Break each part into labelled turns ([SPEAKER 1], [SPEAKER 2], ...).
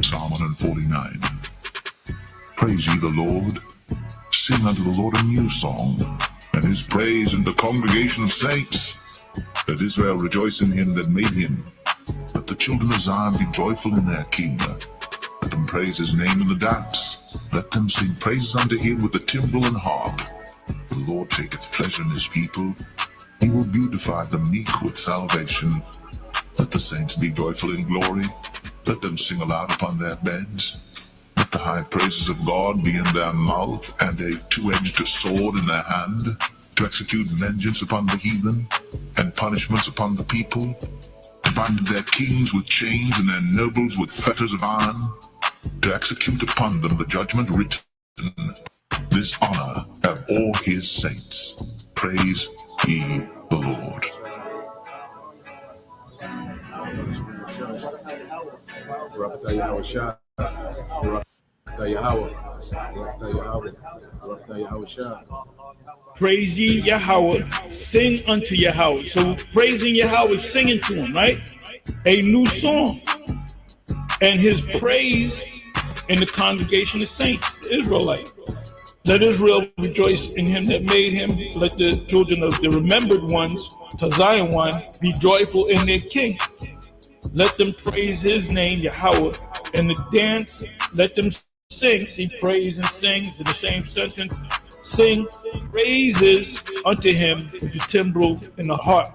[SPEAKER 1] Psalm 149. Praise ye the Lord. Sing unto the Lord a new song, and his praise in the congregation of saints. Let Israel rejoice in him that made him. Let the children of Zion be joyful in their king. Let them praise his name in the dance. Let them sing praises unto him with the timbrel and harp. The Lord taketh pleasure in his people. He will beautify the meek with salvation. Let the saints be joyful in glory. Let them sing aloud upon their beds. Let the high praises of God be in their mouth, and a two-edged sword in their hand, to execute vengeance upon the heathen, and punishments upon the people, to bind their kings with chains, and their nobles with fetters of iron, to execute upon them the judgment written. This honor have all his saints. Praise ye the Lord.
[SPEAKER 2] Praise ye Yahweh, sing unto Yahweh. So praising Yahweh, singing to him, right? A new song. And his praise in the congregation of saints, the Israelite. Let Israel rejoice in him that made him. Let the children of the remembered ones, to Zion one, be joyful in their king. Let them praise his name, Yahweh, and the dance. Let them sing. See, praise and sings in the same sentence. Sing praises unto him with the timbrel and the harp.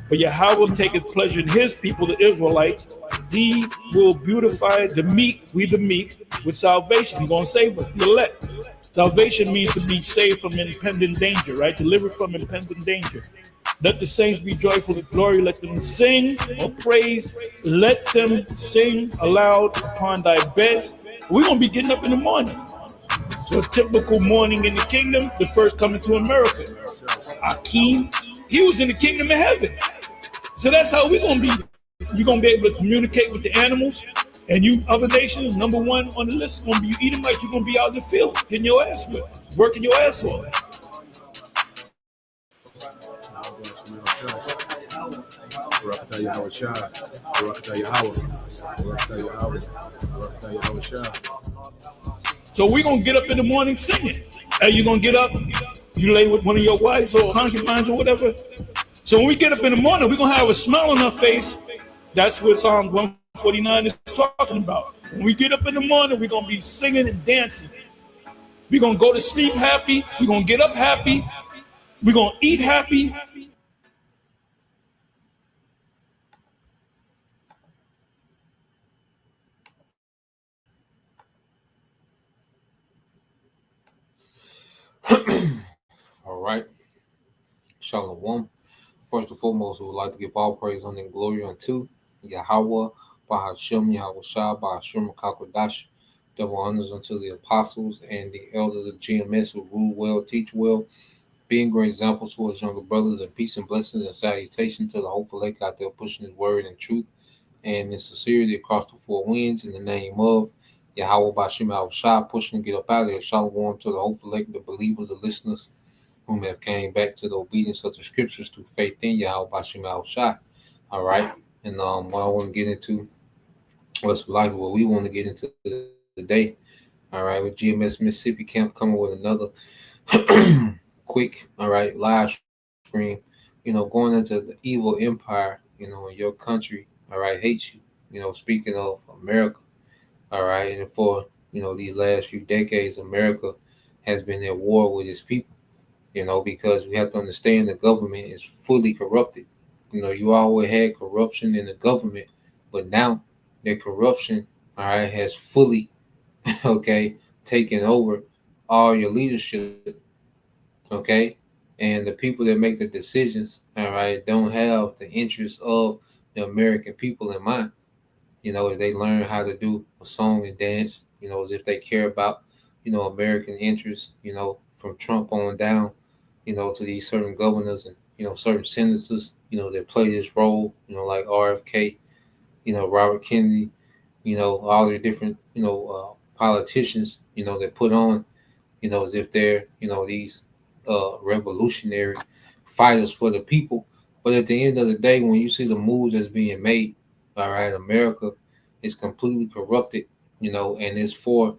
[SPEAKER 2] For Yahweh taketh pleasure in his people, the Israelites. He will beautify the meek, we the meek, with salvation. He's going to save us, the elect. Salvation means to be saved from impending danger, right? Delivered from impending danger. Let the saints be joyful in glory. Let them sing or praise. Let them sing aloud upon thy beds. We're going to be getting up in the morning. So a typical morning in the kingdom, the first coming to America. Akeem, he was in the kingdom of heaven. So that's how we're going to be. You're going to be able to communicate with the animals. And you other nations, number one on the list, going to be you Edomites. You're going to be out in the field, getting your ass whipped, working your ass off. So we're going to get up in the morning singing. Hey, you're going to get up, you lay with one of your wives or concubines or whatever. So when we get up in the morning, we're going to have a smile on our face. That's what Psalm 149 is talking about. When we get up in the morning, we're going to be singing and dancing. We're going to go to sleep happy. We're going to get up happy. We're going to eat happy.
[SPEAKER 3] All right. Shalom. First and foremost, we would like to give all praise and glory unto Yahweh, Bahashem, Yahweh Shah, Bahashem, Kakwadash. Double honors unto the apostles and the elders of GMS who rule well, teach well, being great examples to us younger brothers, and peace and blessings and salutation to the hopeful lake out there pushing his word and truth and in sincerity across the four winds in the name of Yahweh Bahashem, Yahweh Shah, pushing to get up out of here. Shalom to the hopeful lake, the believers, the listeners, whom have came back to the obedience of the scriptures through faith in Yahweh Bashim Al Shah. All right. And what I want to get into, what's like what we want to get into today. All right, with GMS Mississippi Camp coming with another quick, all right, live stream, going into the evil empire, in your country, all right, hates you, speaking of America, all right, and for, these last few decades, America has been at war with its people. Because we have to understand the government is fully corrupted. You always had corruption in the government, but now the corruption, all right, has fully, taken over all your leadership, and the people that make the decisions, all right, don't have the interests of the American people in mind. As they learn how to do a song and dance, as if they care about, American interests, from Trump on down, to these certain governors and, certain senators, that play this role, like RFK, Robert Kennedy, all the different, politicians, that put on, as if they're, these revolutionary fighters for the people. But at the end of the day, when you see the moves that's being made, all right, America is completely corrupted, and it's for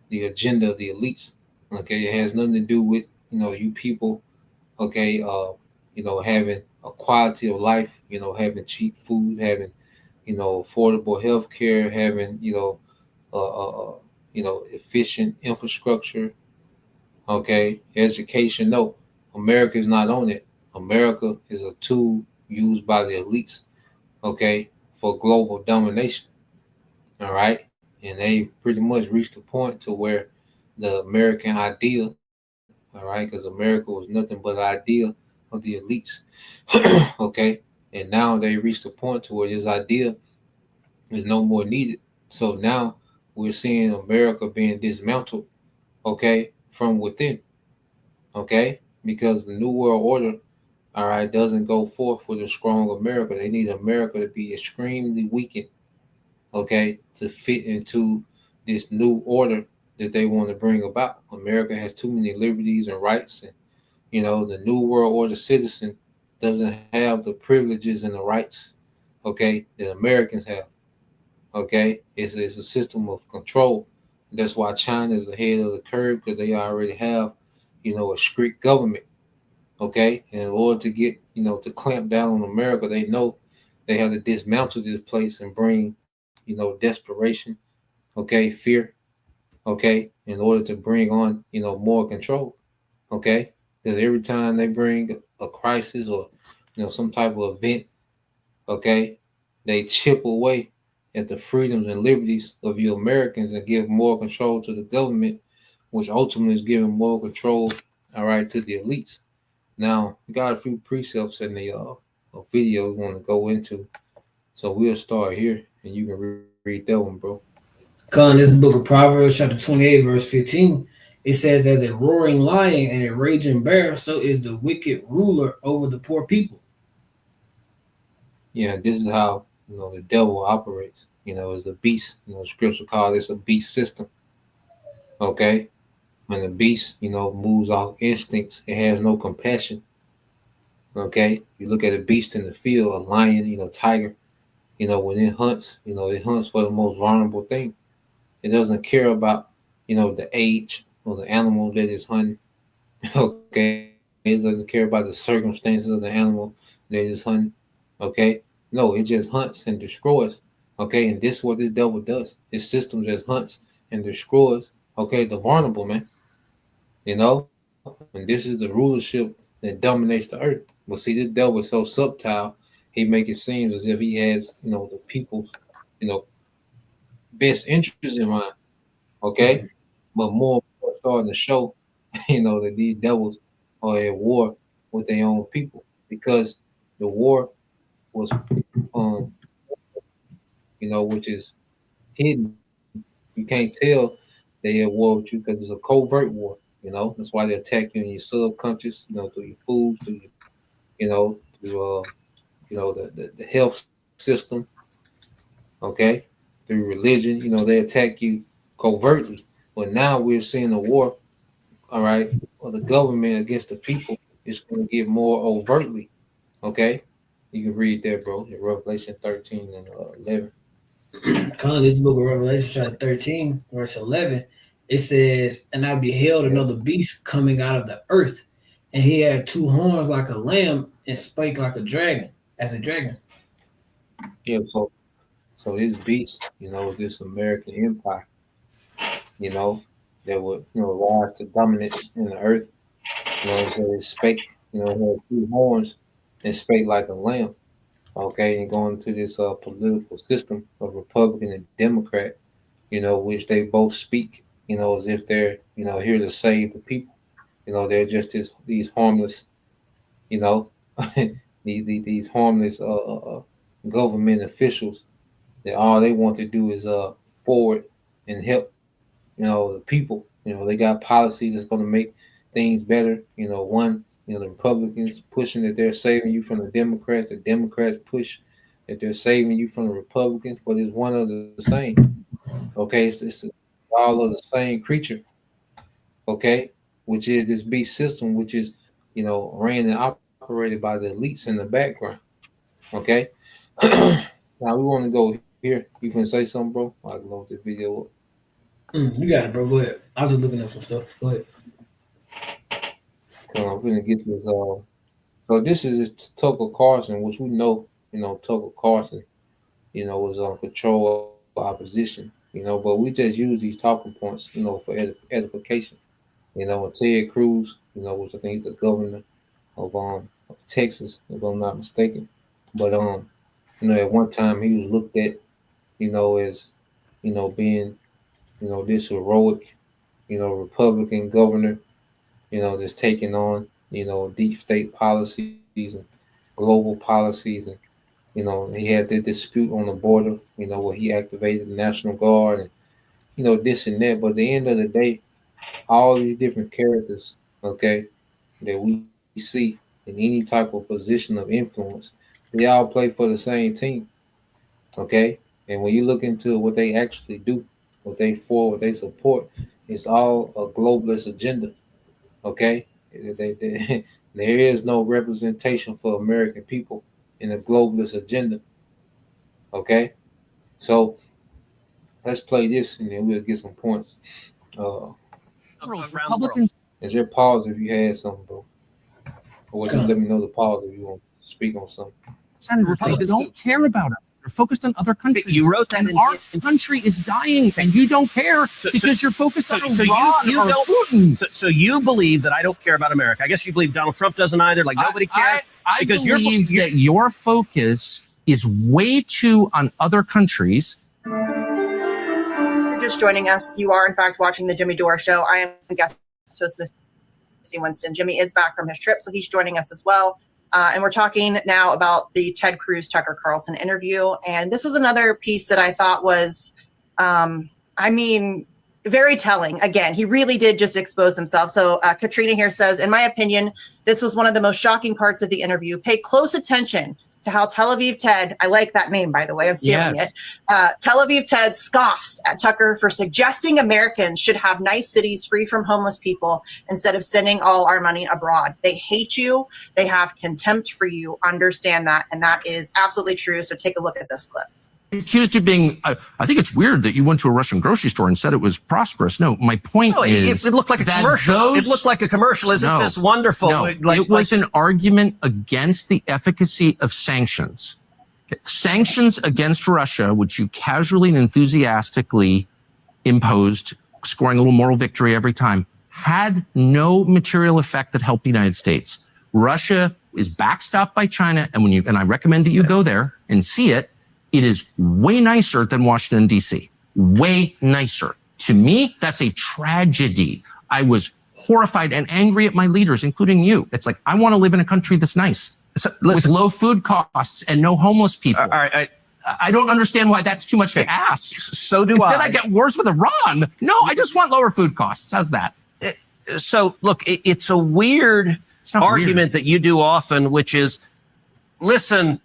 [SPEAKER 3] the agenda of the elites. Okay, it has nothing to do with you people. Okay, having a quality of life, having cheap food, having affordable health care, having efficient infrastructure. Okay, education. No, America is not on it. America is a tool used by the elites. Okay, for global domination. All right, and they pretty much reached a point to where the American ideal, all right, because America was nothing but an idea of the elites. Okay, and now they reached a point to where this idea is no more needed. So now we're seeing America being dismantled, okay, from within, okay, because the New World Order, all right, doesn't go forth with a strong America. They need America to be extremely weakened, okay, to fit into this new order that they want to bring about. America has too many liberties and rights, and the New World Order citizen doesn't have the privileges and the rights, okay, that Americans have. Okay, it's a system of control. That's why China is ahead of the curve because they already have, a strict government. Okay, and in order to get, to clamp down on America, they know they have to dismantle this place and bring, desperation. Okay, fear. Okay, in order to bring on, more control. Okay, because every time they bring a crisis or, some type of event, okay, they chip away at the freedoms and liberties of you Americans and give more control to the government, which ultimately is giving more control, all right, to the elites. Now, we got a few precepts in the video we want to go into. So we'll start here and you can read that one, bro.
[SPEAKER 4] Con, this is the book of Proverbs, chapter 28, verse 15. It says, as a roaring lion and a raging bear, so is the wicked ruler over the poor people.
[SPEAKER 3] Yeah, this is how, the devil operates, as a beast. Scripture calls this a beast system. Okay? When the beast, moves off instincts, it has no compassion. Okay? You look at a beast in the field, a lion, tiger, when it hunts, it hunts for the most vulnerable thing. It doesn't care about, the age or the animal that is hunting. Okay? It doesn't care about the circumstances of the animal that is hunting. Okay? No, it just hunts and destroys. Okay? And this is what this devil does. His system just hunts and destroys. Okay? The vulnerable, man. And this is the rulership that dominates the earth. But see, this devil is so subtle, he make it seem as if he has, the people's, you know, best interests in mind. Okay, but more starting to show, that these devils are at war with their own people because the war was, um, which is hidden. You can't tell they at war with you because it's a covert war. That's why they attack you in your subconscious. Through your foods, through your, through the health system. Okay, through religion. They attack you covertly. But now we're seeing a war. All right, or the government against the people is going to get more overtly. Okay, you can read that, bro. In Revelation 13 and 11.
[SPEAKER 4] Con, this book of Revelation, chapter 13, verse 11, it says, and I beheld
[SPEAKER 3] Yeah,
[SPEAKER 4] another beast coming out of the earth, and he had two horns like a lamb and spake like a dragon, as a dragon.
[SPEAKER 3] yeah. So this beast, this American empire, you know, that would, rise to dominance in the earth. So it spake, it had two horns and spake like a lamb. Okay, and going to this political system of Republican and Democrat, which they both speak, as if they're, here to save the people. They're just these harmless, you know, these harmless government officials that all they want to do is forward and help, the people. They got policies that's going to make things better. One, the Republicans pushing that they're saving you from the Democrats. The Democrats push that they're saving you from the Republicans, but it's one of the same. Okay, it's all of the same creature. Okay, which is this beast system, which is ran and operated operated by the elites in the background. Okay. Now we want to go here. You can say something, bro? I can load the video up.
[SPEAKER 4] You got it, bro. Go ahead. I was just looking up some stuff. Go ahead.
[SPEAKER 3] I'm gonna get this. So this is Tucker Carlson, which we know. Tucker Carlson, was on control of opposition. But we just use these talking points, for edification. And Ted Cruz, which I think he's the governor of Texas, if I'm not mistaken. But at one time he was looked at, as being, this heroic, Republican governor, that's taking on, deep state policies and global policies. And, he had the dispute on the border, where he activated the National Guard and, this and that. But at the end of the day, all these different characters, okay, that we see in any type of position of influence, they all play for the same team, okay? And when you look into what they actually do, what they support, it's all a globalist agenda, okay? There is no representation for American people in the globalist agenda, okay? So let's play this and then we'll get some points.
[SPEAKER 5] Republicans.
[SPEAKER 3] And just pause if you had something, bro. Or just let me know the pause if you want to speak on something.
[SPEAKER 5] And Republicans don't care about it. They're focused on other countries.
[SPEAKER 6] You wrote that
[SPEAKER 5] and our country is dying, and you don't care because you're focused on Iran or Putin.
[SPEAKER 6] So you believe that I don't care about America. I guess you believe Donald Trump doesn't either. Like nobody cares.
[SPEAKER 5] I believe that your focus is way too on other countries.
[SPEAKER 7] Just joining us, you are in fact watching the Jimmy Dore Show. I am guest host Misty Winston. Jimmy is back from his trip, so he's joining us as well. And we're talking now about the Ted Cruz Tucker Carlson interview. And this was another piece that I thought was, very telling. Again, he really did just expose himself. So Katrina here says, in my opinion, this was one of the most shocking parts of the interview. Pay close attention to how Tel Aviv Ted, I like that name, by the way, I'm stealing it. Tel Aviv Ted scoffs at Tucker for suggesting Americans should have nice cities free from homeless people instead of sending all our money abroad. They hate you. They have contempt for you. Understand that. And that is absolutely true. So take a look at this clip.
[SPEAKER 5] Accused of being, I think it's weird that you went to a Russian grocery store and said it was prosperous. No, my point is
[SPEAKER 6] it looked like a commercial. It looked like a commercial. Isn't this wonderful?
[SPEAKER 5] No, it was an argument against the efficacy of sanctions. Sanctions against Russia, which you casually and enthusiastically imposed, scoring a little moral victory every time, had no material effect that helped the United States. Russia is backstopped by China, and I recommend that you go there and see it. It is way nicer than Washington, D.C. Way nicer. To me, that's a tragedy. I was horrified and angry at my leaders, including you. It's like, I want to live in a country that's nice, with low food costs and no homeless people.
[SPEAKER 6] All right,
[SPEAKER 5] I don't understand why that's too much to ask.
[SPEAKER 6] So do
[SPEAKER 5] Instead, I get wars with Iran. No, I just want lower food costs. How's that?
[SPEAKER 6] So, look, it's a weird argument that you do often, which is, listen,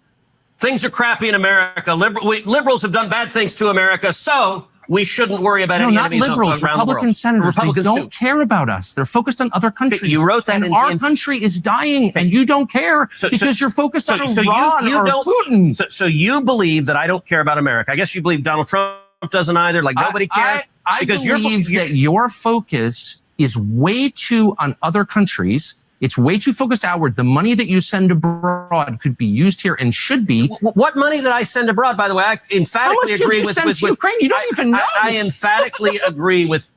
[SPEAKER 6] things are crappy in America. Liberals have done bad things to America, so we shouldn't worry about any enemies
[SPEAKER 5] liberals,
[SPEAKER 6] around
[SPEAKER 5] Republican
[SPEAKER 6] the world.
[SPEAKER 5] senators,
[SPEAKER 6] Republicans
[SPEAKER 5] they don't care about us. They're focused on other countries.
[SPEAKER 6] You wrote that
[SPEAKER 5] and our country is dying, and you don't care because you're focused on Iran or Putin.
[SPEAKER 6] So you believe that I don't care about America. I guess you believe Donald Trump doesn't either. Like nobody cares.
[SPEAKER 5] I believe that your focus is way too on other countries. It's way too focused outward. The money that you send abroad could be used here and should be.
[SPEAKER 6] What money that I send abroad, by the way, I emphatically agree with
[SPEAKER 5] Ukraine. You don't even know.
[SPEAKER 6] I emphatically agree with.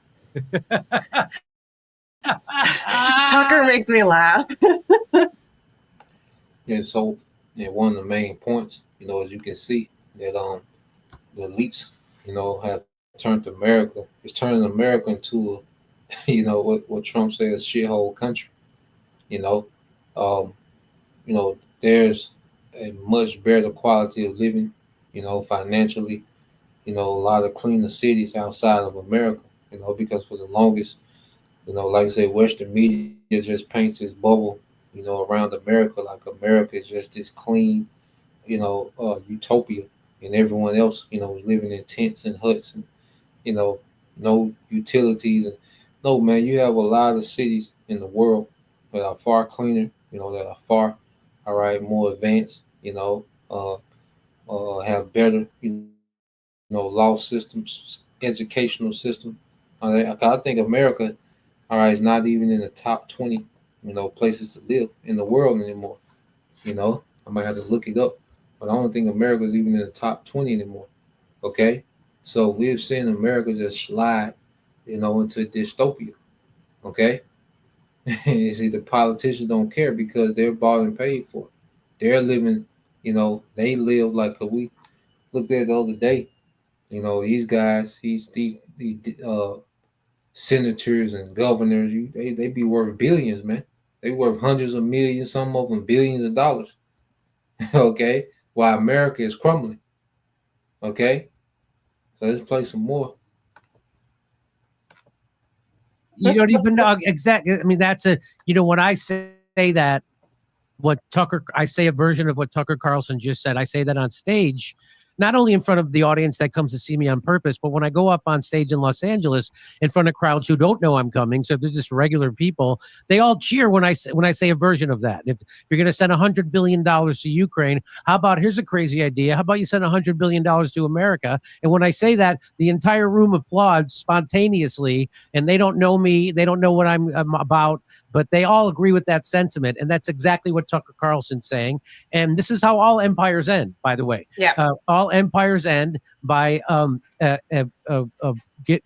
[SPEAKER 7] Tucker makes me laugh.
[SPEAKER 3] So one of the main points, as you can see, that the elites, have turned America. It's turning America into what Trump says, shithole country. There's a much better quality of living, financially, a lot of cleaner cities outside of America, because for the longest, like I say, Western media just paints this bubble, around America, like America is just this clean, utopia, and everyone else, is living in tents and huts and, no utilities. And no, man, you have a lot of cities in the world that are far cleaner, that are far all right, more advanced, have better, law systems, educational system. All right, I think America, all right, is not even in the top 20, places to live in the world anymore. I might have to look it up, but I don't think America is even in the top 20 anymore. Okay, so we've seen America just slide, into dystopia. Okay, you see, the politicians don't care because they're bought and paid for. They're living, they live like we looked at the other day. These guys, these senators and governors, they be worth billions, man. They worth hundreds of millions, some of them billions of dollars. Okay, while America is crumbling. Okay, so let's play some more.
[SPEAKER 8] You don't even know exactly. I mean, that's when I say that, I say a version of what Tucker Carlson just said. I say that on stage, not only in front of the audience that comes to see me on purpose, but when I go up on stage in Los Angeles in front of crowds who don't know I'm coming. So if they're just regular people, they all cheer when I say a version of that. If you're going to send $100 billion to Ukraine, how about, here's a crazy idea. How about you send $100 billion to America? And when I say that, the entire room applauds spontaneously, and they don't know me. They don't know what I'm about, but they all agree with that sentiment. And that's exactly what Tucker Carlson's saying. And this is how all empires end, by the way.
[SPEAKER 7] Yeah.
[SPEAKER 8] All empires end by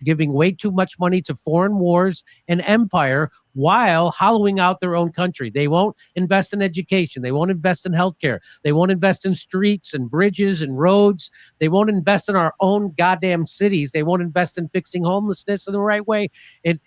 [SPEAKER 8] giving way too much money to foreign wars and empire while hollowing out their own country. They won't invest in education. They won't invest in healthcare. They won't invest in streets and bridges and roads. They won't invest in our own goddamn cities. They won't invest in fixing homelessness in the right way.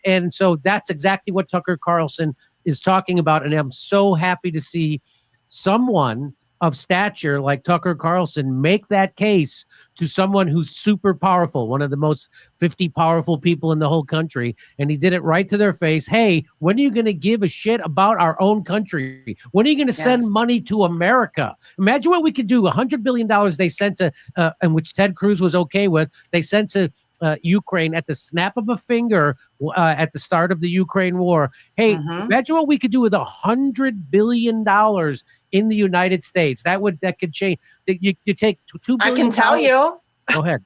[SPEAKER 8] And so that's exactly what Tucker Carlson is talking about. And I'm so happy to see someone of stature like Tucker Carlson make that case to someone who's super powerful, one of the most 50 powerful people in the whole country. And he did it right to their face. Hey, when are you going to give a shit about our own country? When are you going to send money to America? Imagine what we could do. $100 billion they sent to, and which Ted Cruz was okay with, they sent to Ukraine at the snap of a finger at the start of the Ukraine war. Hey, imagine what we could do with $100 billion in the United States. That could change. You take $2 billion.
[SPEAKER 7] I can tell you.
[SPEAKER 8] Go ahead.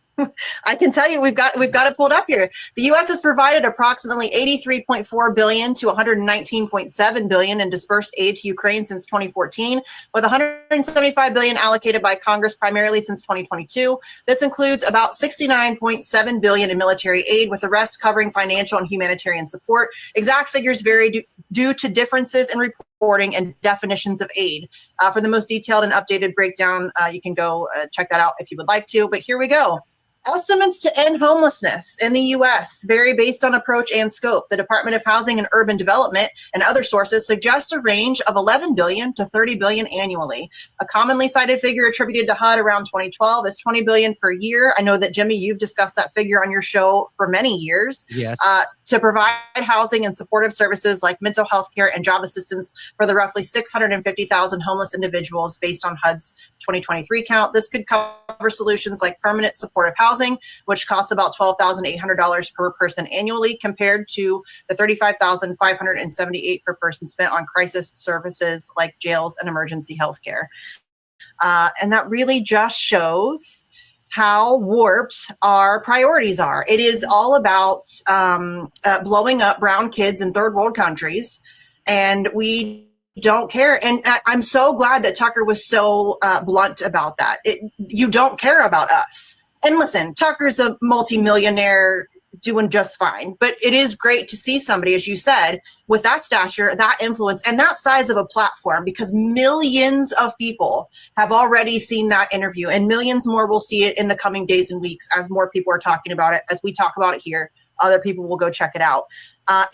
[SPEAKER 7] I can tell you we've got it pulled up here. The U.S. has provided approximately $83.4 billion to $119.7 billion in dispersed aid to Ukraine since 2014, with $175 billion allocated by Congress primarily since 2022. This includes about $69.7 billion in military aid, with the rest covering financial and humanitarian support. Exact figures vary due to differences in reporting and definitions of aid. For the most detailed and updated breakdown, you can go check that out if you would like to. But here we go. Estimates to end homelessness in the U.S. vary based on approach and scope. The Department of Housing and Urban Development and other sources suggest a range of $11 billion to $30 billion annually. A commonly cited figure attributed to HUD around 2012 is $20 billion per year. I know that, Jimmy, you've discussed that figure on your show for many years.
[SPEAKER 8] Yes.
[SPEAKER 7] To provide housing and supportive services like mental health care and job assistance for the roughly 650,000 homeless individuals based on HUD's 2023 count. This could cover solutions like permanent supportive housing, which costs about $12,800 per person annually, compared to the $35,578 per person spent on crisis services like jails and emergency health care. And that really just shows how warped our priorities are. It is all about blowing up brown kids in third world countries, and we don't care. And I'm so glad that Tucker was so blunt about that. You don't care about us. And listen, Tucker's a multimillionaire doing just fine, but it is great to see somebody, as you said, with that stature, that influence, and that size of a platform, because millions of people have already seen that interview, and millions more will see it in the coming days and weeks as more people are talking about it. As we talk about it here, other people will go check it out.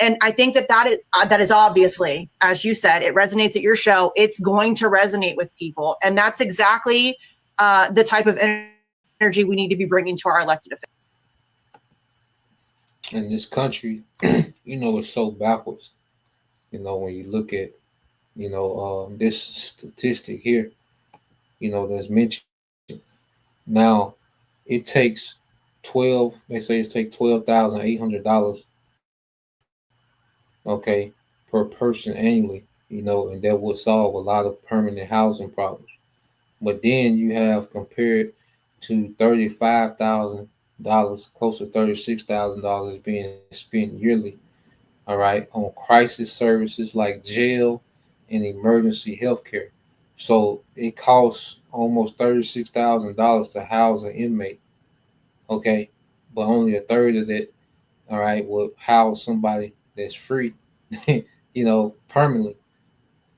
[SPEAKER 7] And I think that is obviously, as you said, it resonates at your show. It's going to resonate with people, and that's exactly the type of energy we need to be bringing to our elected officials.
[SPEAKER 3] In this country, it's so backwards. When you look at, this statistic here, that's mentioned. Now, it takes $12,800, okay, per person annually and that would solve a lot of permanent housing problems. But then you have compared to $35,000, close to $36,000 being spent yearly, all right, on crisis services like jail and emergency health care. So it costs almost $36,000 to house an inmate, okay, but only a third of that, all right, will house somebody that's free, permanently.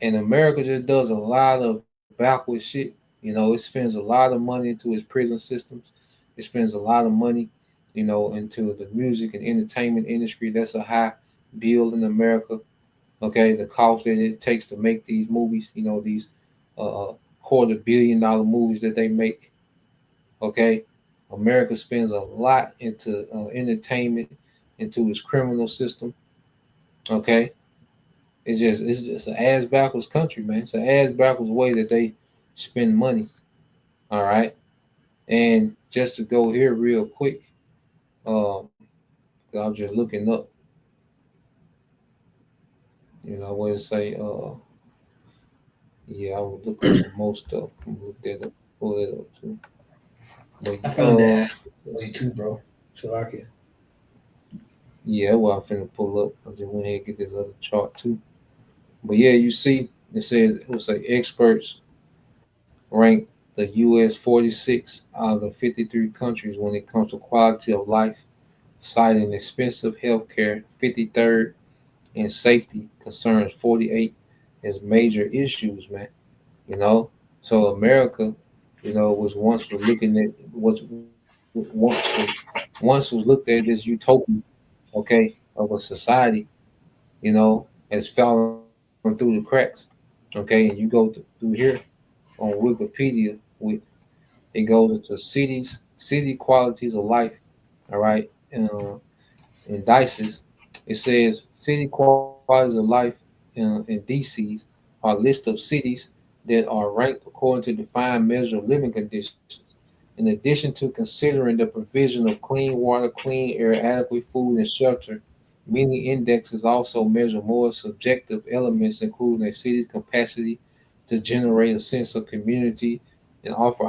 [SPEAKER 3] And America just does a lot of backward shit. It spends a lot of money into its prison systems. It spends a lot of money, into the music and entertainment industry. That's a high bill in America. Okay, the cost that it takes to make these movies, these $250 million movies that they make. Okay, America spends a lot into entertainment, into its criminal system. Okay, it's just an ass backwards country, man. It's an ass backwards way that they spend money. All right, and just to go here real quick, 'cause I was just looking up. I would say, yeah, I would look up some more stuff. Look that up, pull it up too. But
[SPEAKER 4] I found that too, bro. So I can.
[SPEAKER 3] yeah, well, I'm finna pull up. I just went ahead and get this other chart too. But yeah, you see, it will say experts rank the U.S. 46 out of 53 countries when it comes to quality of life, citing expensive health care 53rd and safety concerns 48 as major issues, man. So America, was once was looking at once was looked at as utopia, okay, of a society, has fallen through the cracks. Okay, and you go through here on Wikipedia, it goes into city qualities of life. All right, indices. It says city qualities of life in DCs are a list of cities that are ranked according to defined measure of living conditions. In addition to considering the provision of clean water, clean air, adequate food, and shelter, many indexes also measure more subjective elements, including a city's capacity to generate a sense of community and offer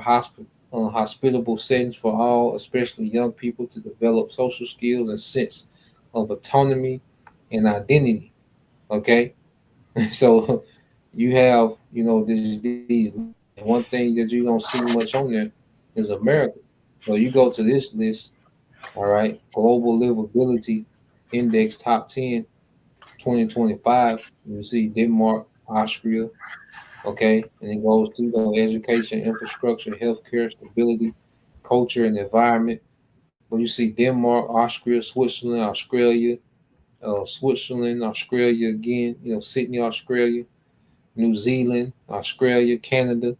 [SPEAKER 3] hospitable settings for all, especially young people, to develop social skills and sense of autonomy and identity. Okay, so you have these. One thing that you don't see much on there is America. So you go to this list, all right, Global Livability Index Top 10, 2025. You see Denmark, Austria, okay, and it goes through the education, infrastructure, healthcare, stability, culture, and environment. But you see Denmark, Austria, Switzerland, Australia again, Sydney, Australia, New Zealand, Australia, Canada,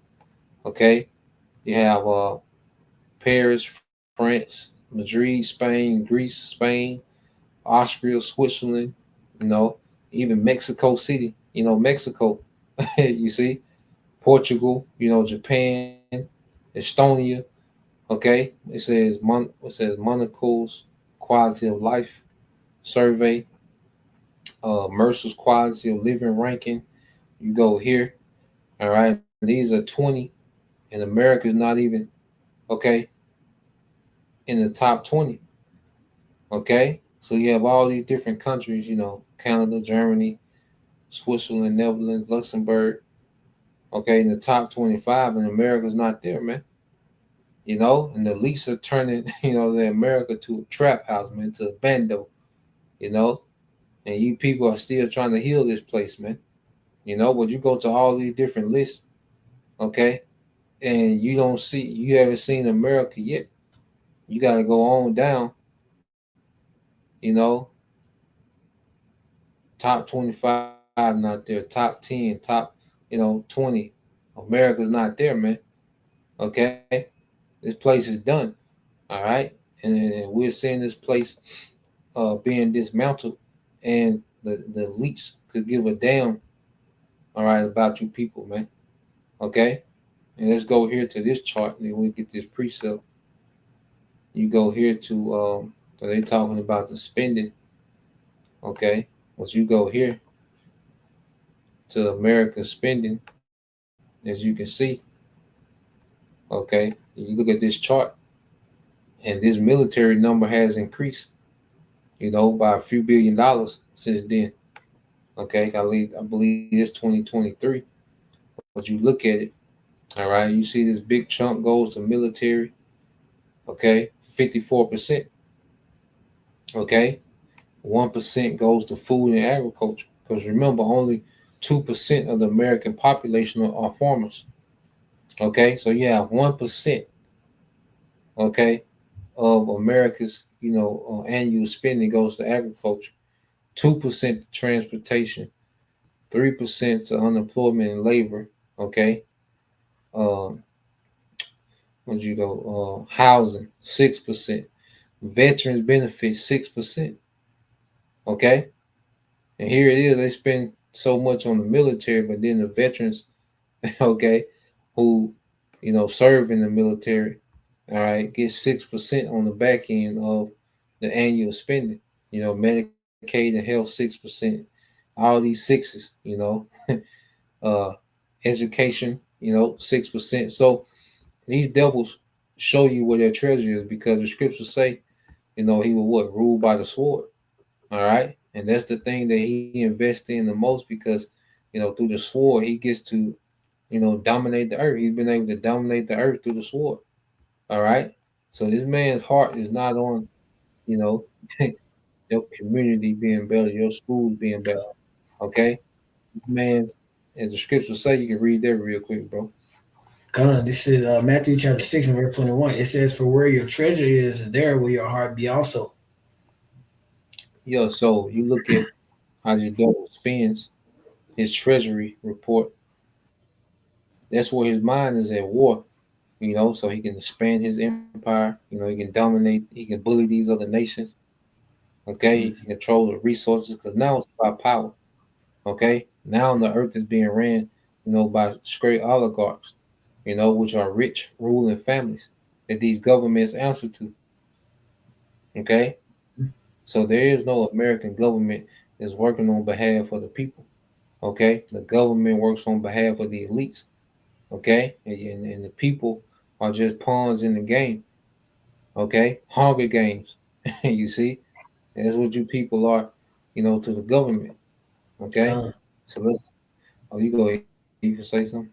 [SPEAKER 3] okay. You have Paris, France, Madrid, Spain, Greece, Spain, Austria, Switzerland, even Mexico City, Mexico, you see, Portugal, Japan, Estonia, okay. It says Monaco's quality of life survey, Mercer's quality of living ranking. You go here, all right. These are 20, and America's not even okay in the top 20. Okay, so you have all these different countries, Canada, Germany, Switzerland, Netherlands, Luxembourg. Okay, in the top 25, and America's not there, man. And the elites are turning, the America to a trap house, man, to a bando, and you people are still trying to heal this place, man. But you go to all these different lists, okay, and you haven't seen America yet. You got to go on down, top 25 not there, top 10, top, 20. America's not there, man. Okay, this place is done. All right, and we're seeing this place being dismantled, and the elites could give a damn, all right, about you people, man. Okay, and let's go here to this chart, and then we'll get this precept. You go here to so they talking about the spending. Okay, once you go here, to America's spending, as you can see. Okay, you look at this chart, and this military number has increased, by a few $1 billion since then. Okay, I believe it's 2023. But you look at it, all right, you see this big chunk goes to military, okay, 54%. Okay, 1% goes to food and agriculture. Because remember, only 2% of the American population are farmers. Okay, so you have 1%, okay, of America's, annual spending goes to agriculture, 2% to transportation, 3% to unemployment and labor. Okay, housing, 6%, veterans benefits, 6%. Okay, and here it is, they spend so much on the military, but then the veterans, okay, who serve in the military, all right, get 6% on the back end of the annual spending. Medicaid and health, 6%. All these sixes, education, 6%. So these devils show you where their treasure is, because the scriptures say, he will rule by the sword. All right. And that's the thing that he invests in the most, because, through the sword, he gets to, dominate the earth. He's been able to dominate the earth through the sword. All right. So this man's heart is not on, your community being better, your schools being better. Okay. This man's, as the scriptures say, you can read that real quick, bro.
[SPEAKER 4] This is Matthew chapter 6 and verse 21. It says, "For where your treasure is, there will your heart be also."
[SPEAKER 3] Yeah, so you look at how the devil spends his treasury report. That's where his mind is at war, so he can expand his empire. He can dominate, he can bully these other nations. Okay, he can control the resources, because now it's about power. Okay, now the earth is being ran, by straight oligarchs, which are rich ruling families that these governments answer to. Okay, so there is no American government that's working on behalf of the people. Okay, the government works on behalf of the elites. Okay, and the people are just pawns in the game. Okay, Hunger Games. You see, that's what you people are, to the government. Okay, so let's. Oh, you go ahead. You can say something.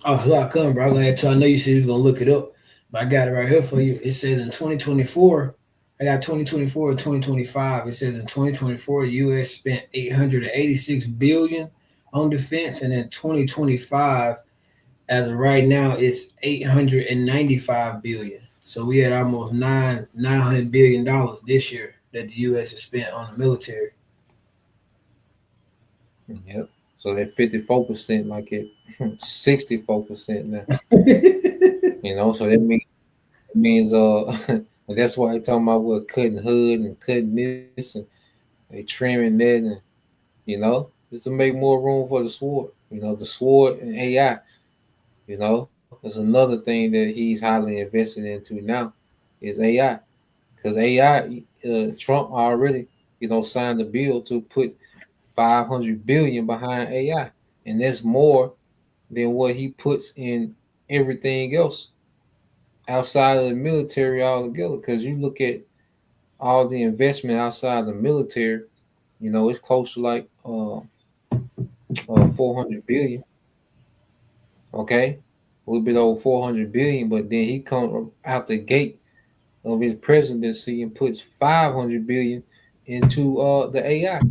[SPEAKER 4] Oh, here I come, bro. I'm gonna tell. I know you said you was gonna look it up, but I got it right here for you. It says in 2024, I got 2024 and 2025. It says in 2024, the U.S. spent $886 billion on defense, and in 2025, as of right now, it's $895 billion. So we had almost $900 billion this year that the U.S. has spent on the military.
[SPEAKER 3] Yep. So that 54%, like it 64% now. So that means that's why they talking about what cutting hood and cutting this, and they trimming that, and just to make more room for the sword. The sword and AI. There's another thing that he's highly invested into now is AI, because AI, Trump already signed a bill to put $500 billion behind AI, and that's more than what he puts in everything else outside of the military altogether. Because you look at all the investment outside the military, it's close to like 400 billion. Okay, a little bit over 400 billion, but then he comes out the gate of his presidency and puts 500 billion into the AI.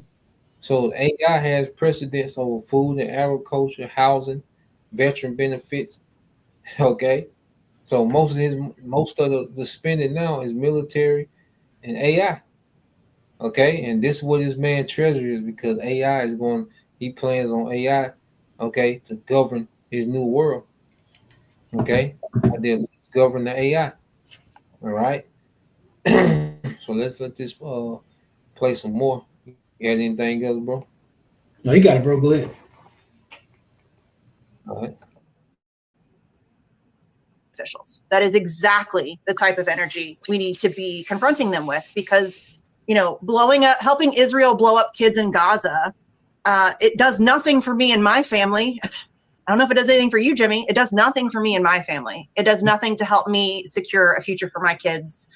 [SPEAKER 3] So AI has precedence over food and agriculture, housing, veteran benefits. Okay, so most of the spending now is military and AI. Okay, and this is what this man treasure is, because AI is going. He plans on AI, okay, to govern his new world. Okay, they'll govern the AI. All right. So let's let this play some more. You got anything else, bro?
[SPEAKER 4] No, you got it, bro. Go ahead.
[SPEAKER 3] All right.
[SPEAKER 7] Officials. That is exactly the type of energy we need to be confronting them with, because, helping Israel blow up kids in Gaza It does nothing for me and my family. I don't know if it does anything for you, Jimmy. It does nothing for me and my family. It does nothing to help me secure a future for my kids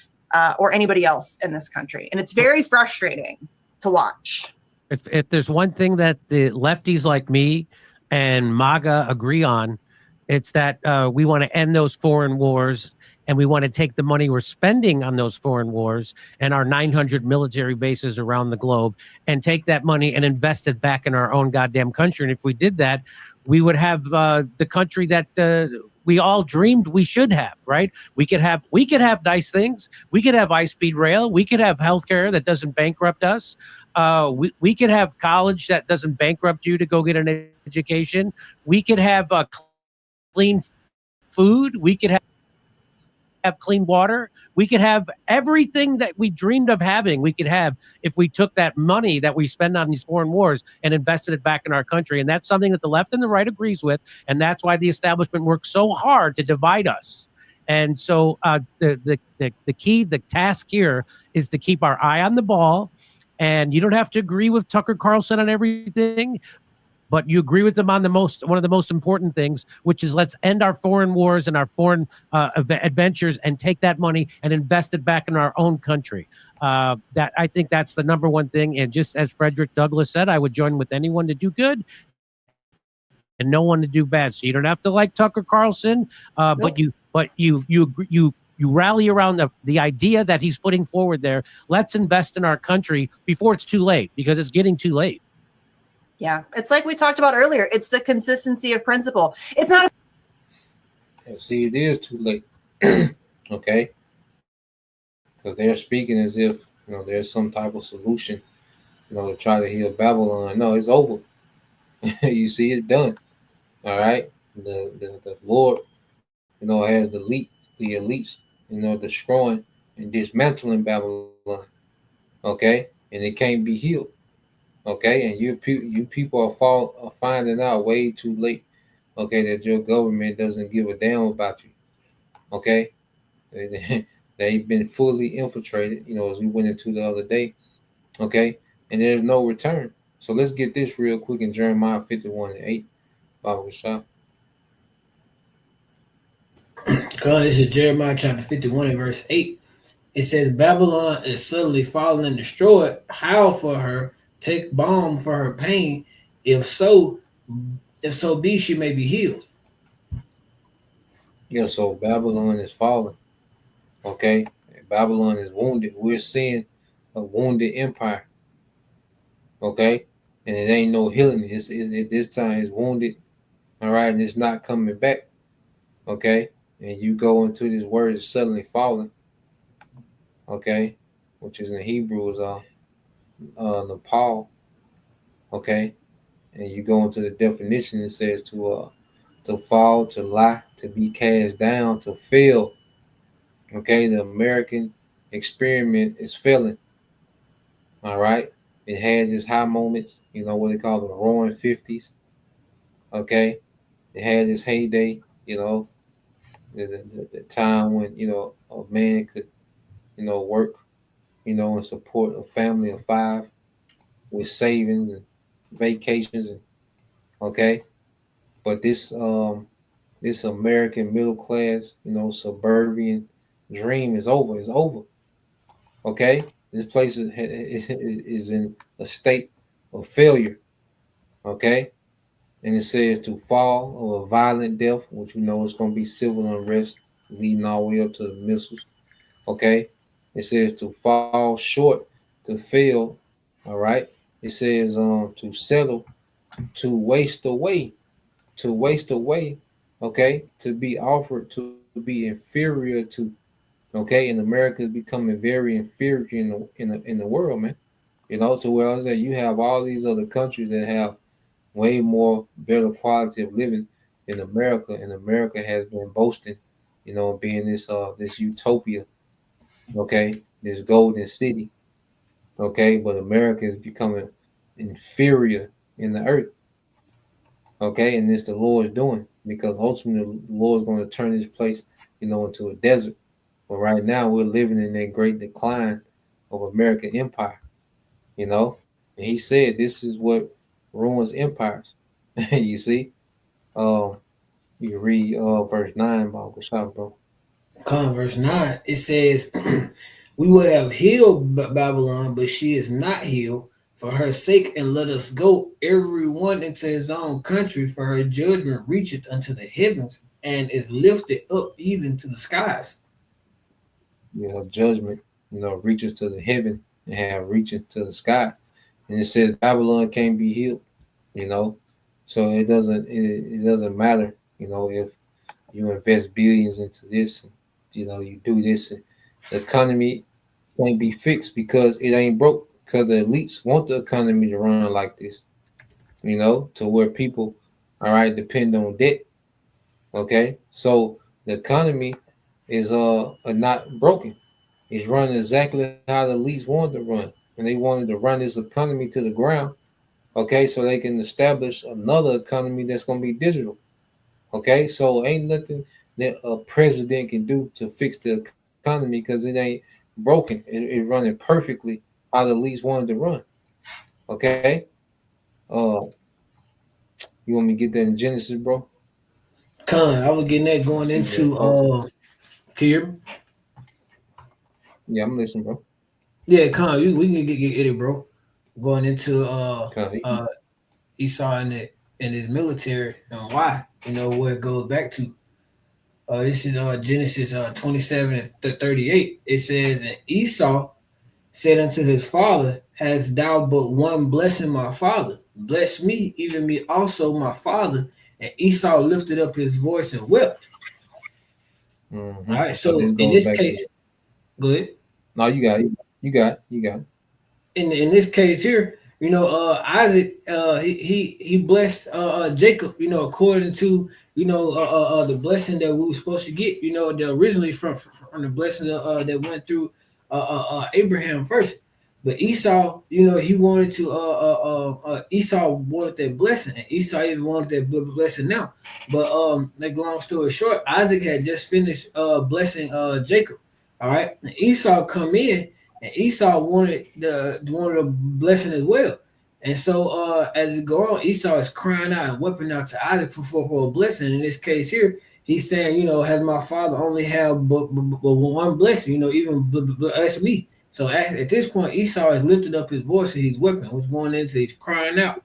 [SPEAKER 7] or anybody else in this country. And it's very frustrating to watch.
[SPEAKER 8] If there's one thing that the lefties like me and MAGA agree on, it's that we want to end those foreign wars, and we want to take the money we're spending on those foreign wars and our 900 military bases around the globe and take that money and invest it back in our own goddamn country. And if we did that, we would have the country that we all dreamed we should have, right? We could have nice things. We could have high-speed rail. We could have healthcare that doesn't bankrupt us. We could have college that doesn't bankrupt you to go get an education. We could have clean food. We could have clean water. We could have everything that we dreamed of having. We could have if we took that money that we spend on these foreign wars and invested it back in our country. And that's something that the left and the right agrees with. And that's why the establishment works so hard to divide us. And so the key, the task here is to keep our eye on the ball. And you don't have to agree with Tucker Carlson on everything, but you agree with them on one of the most important things, which is let's end our foreign wars and our foreign adventures and take that money and invest it back in our own country. That I think that's the number one thing. And just as Frederick Douglass said, I would join with anyone to do good and no one to do bad. So you don't have to like Tucker Carlson, but you rally around the idea that he's putting forward there. Let's invest in our country before it's too late, because it's getting too late.
[SPEAKER 7] Yeah, it's like we talked about earlier. It's the consistency of principle. It's not.
[SPEAKER 3] And see, it is too late. Okay, because they're speaking as if there's some type of solution, to try to heal Babylon. No, it's over. You see, it's done. All right, the Lord, has the elites, destroying and dismantling Babylon. Okay, and it can't be healed. Okay, and you people are finding out way too late. Okay, that your government doesn't give a damn about you. Okay, they've been fully infiltrated. As we went into the other day. Okay, and there's no return. So let's get this real quick in Jeremiah 51:8. Bible shop.
[SPEAKER 4] This is Jeremiah chapter 51 and verse 8. It says, Babylon is suddenly fallen and destroyed. Howl for her, take balm for her pain. If so be she may be healed.
[SPEAKER 3] Yeah, so Babylon is fallen. Okay, Babylon is wounded. We're seeing a wounded empire. Okay, and it ain't no healing. It this time it's wounded. All right, and it's not coming back. Okay, and you go into this word is suddenly fallen. Okay, which is in Hebrew is Nepal. Okay, and you go into the definition. It says to fall, to lie, to be cast down, to fail. Okay, the American experiment is failing. All right, it had its high moments. What they call the roaring 50s. Okay, it had its heyday. The time when a man could work and support a family of 5 with savings and vacations and okay, but this American middle class suburban dream is over. It's over. Okay, this place is in a state of failure. Okay, and it says to fall of a violent death, which is going to be civil unrest leading all the way up to the missiles. Okay, it says to fall short, to fail. All right, it says to settle, to waste away, okay, to be offered to be inferior to, okay, and America is becoming very inferior in the world, man. To where I was at, you have all these other countries that have way more better quality of living in America, and America has been boasting, being this utopia, okay, this golden city, okay, but America is becoming inferior in the earth. Okay, and it's the Lord's doing, because ultimately the Lord's going to turn this place, into a desert. But right now we're living in that great decline of American empire, and he said this is what ruins empires. You see? You can read verse 9 by Uncle Shop, bro.
[SPEAKER 4] Verse 9, it says, we will have healed Babylon, but she is not healed for her sake, and let us go, every one into his own country, for her judgment reacheth unto the heavens, and is lifted up even to the skies.
[SPEAKER 3] You know, judgment, reaches to the heaven and have reaching to the sky. And it says Babylon can't be healed, So it doesn't matter, if you invest billions into this, you do this, and the economy can't be fixed because it ain't broke, because the elites want the economy to run like this, to where people, all right, depend on debt. Okay, so the economy is not broken. It's running exactly how the elites wanted to run, and they wanted to run this economy to the ground. Okay, so they can establish another economy that's gonna be digital. Okay, so ain't nothing that a president can do to fix the economy because it ain't broken. It's running perfectly how the elites wanted to run. Okay, you want me to get that in Genesis, bro?
[SPEAKER 4] I was getting that going into can you hear me?
[SPEAKER 3] Yeah, I'm listening, bro.
[SPEAKER 4] Yeah, we can get it, bro. Going into Esau and his military and why, where it goes back to. This is Genesis 27:38. It says, and Esau said unto his father, hast thou but one blessing, my father? Bless me, even me also, my father. And Esau lifted up his voice and wept.
[SPEAKER 3] Mm-hmm.
[SPEAKER 4] All right, so in this case, go ahead.
[SPEAKER 3] No, you got it. You got it.
[SPEAKER 4] In this case here, Isaac, he blessed Jacob, according to the blessing that we were supposed to get, the originally from the blessing that went through Abraham first. But Esau, he wanted to Esau wanted that blessing, and Esau even wanted that blessing now. But make long story short, Isaac had just finished blessing Jacob. All right, and Esau come in, and Esau wanted the blessing as well. And so as it go on, Esau is crying out and weeping out to Isaac for a blessing. In this case here, he's saying, has my father only have but one blessing, even bless me. So at this point, Esau has lifted up his voice and he's weeping. What's going into? He's crying out.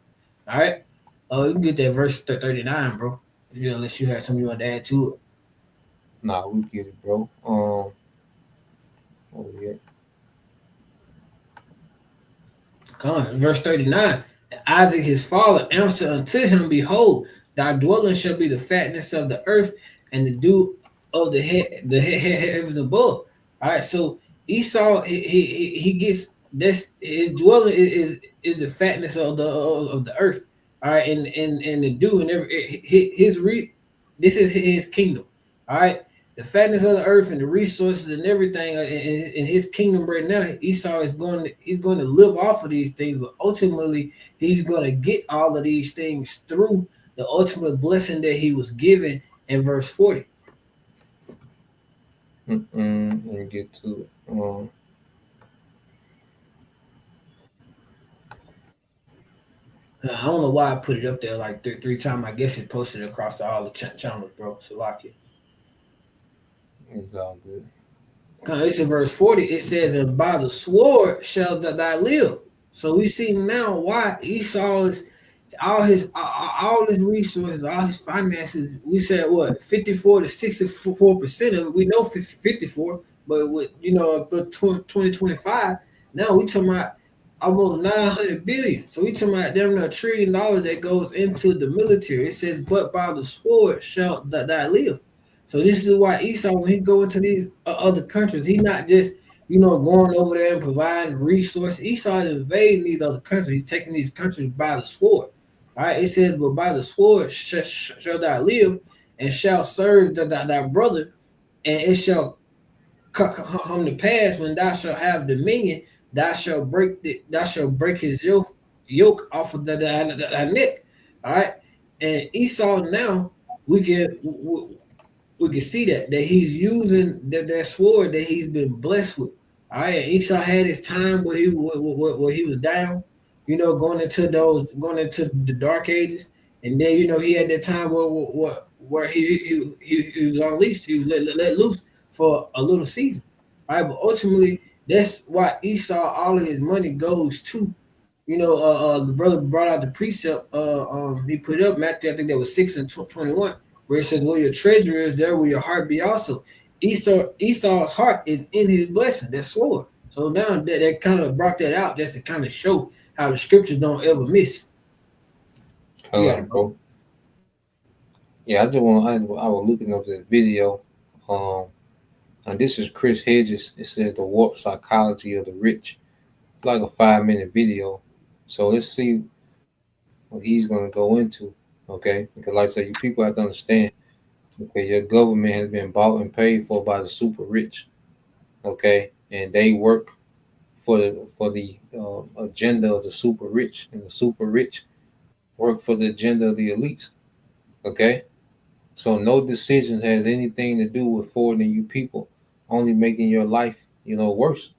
[SPEAKER 4] All right. You can get that verse 39, bro. Unless you have something you want to add to it.
[SPEAKER 3] Nah, we get it, bro. Oh yeah.
[SPEAKER 4] Verse 39. Isaac his father answered unto him, behold, thy dwelling shall be the fatness of the earth and the dew of the heavens above. All right, so Esau he gets this, his dwelling is the fatness of the earth. All right, and the dew and this is his kingdom. All right, the fatness of the earth and the resources and everything in his kingdom right now. Esau is going to live off of these things, but ultimately he's going to get all of these things through the ultimate blessing that he was given in verse 40.
[SPEAKER 3] Let me get to it.
[SPEAKER 4] I don't know why I put it up there like three times. I guess it posted across all the channels, bro. So lock it.
[SPEAKER 3] It's all good.
[SPEAKER 4] It's in verse 40. It says, and by the sword shall thy live. So we see now why Esau is all his resources, all his finances. We said what 54 to 64% of it. We know 54, but with 2025, now we talking about almost 900 billion. So we talking about them $1 trillion that goes into the military. It says, but by the sword shall thy live. So this is why Esau, when he go into these other countries, he not just going over there and providing resources. Esau is invading these other countries. He's taking these countries by the sword. All right, it says, but by the sword shall thou live, and shall serve thy brother, and it shall come to pass when thou shalt have dominion, thou shalt break his yoke off of thy neck. All right, and Esau now we can see that he's using that sword that he's been blessed with. All right, Esau had his time where he was down. going into the dark ages, and then he had that time where he was unleashed, he was let loose for a little season, right? But ultimately, that's why Esau all of his money goes to. The brother brought out the precept. He put it up Matthew, I think that was 6:21, where it says, "Where your treasure is, there will your heart be also." Esau's heart is in his blessing, that sword. So now that kind of brought that out just to kind of show how the scriptures don't ever miss. You got it, bro.
[SPEAKER 3] Yeah, I was looking up this video. And this is Chris Hedges. It says the warped psychology of the rich. It's like a 5-minute video. So let's see what he's going to go into. Okay, because like I said, you people have to understand. Okay, your government has been bought and paid for by the super rich. Okay, and they work for the agenda of the super rich, and the super rich work for the agenda of the elites. Okay, so no decision has anything to do with forwarding you people, only making your life, worse.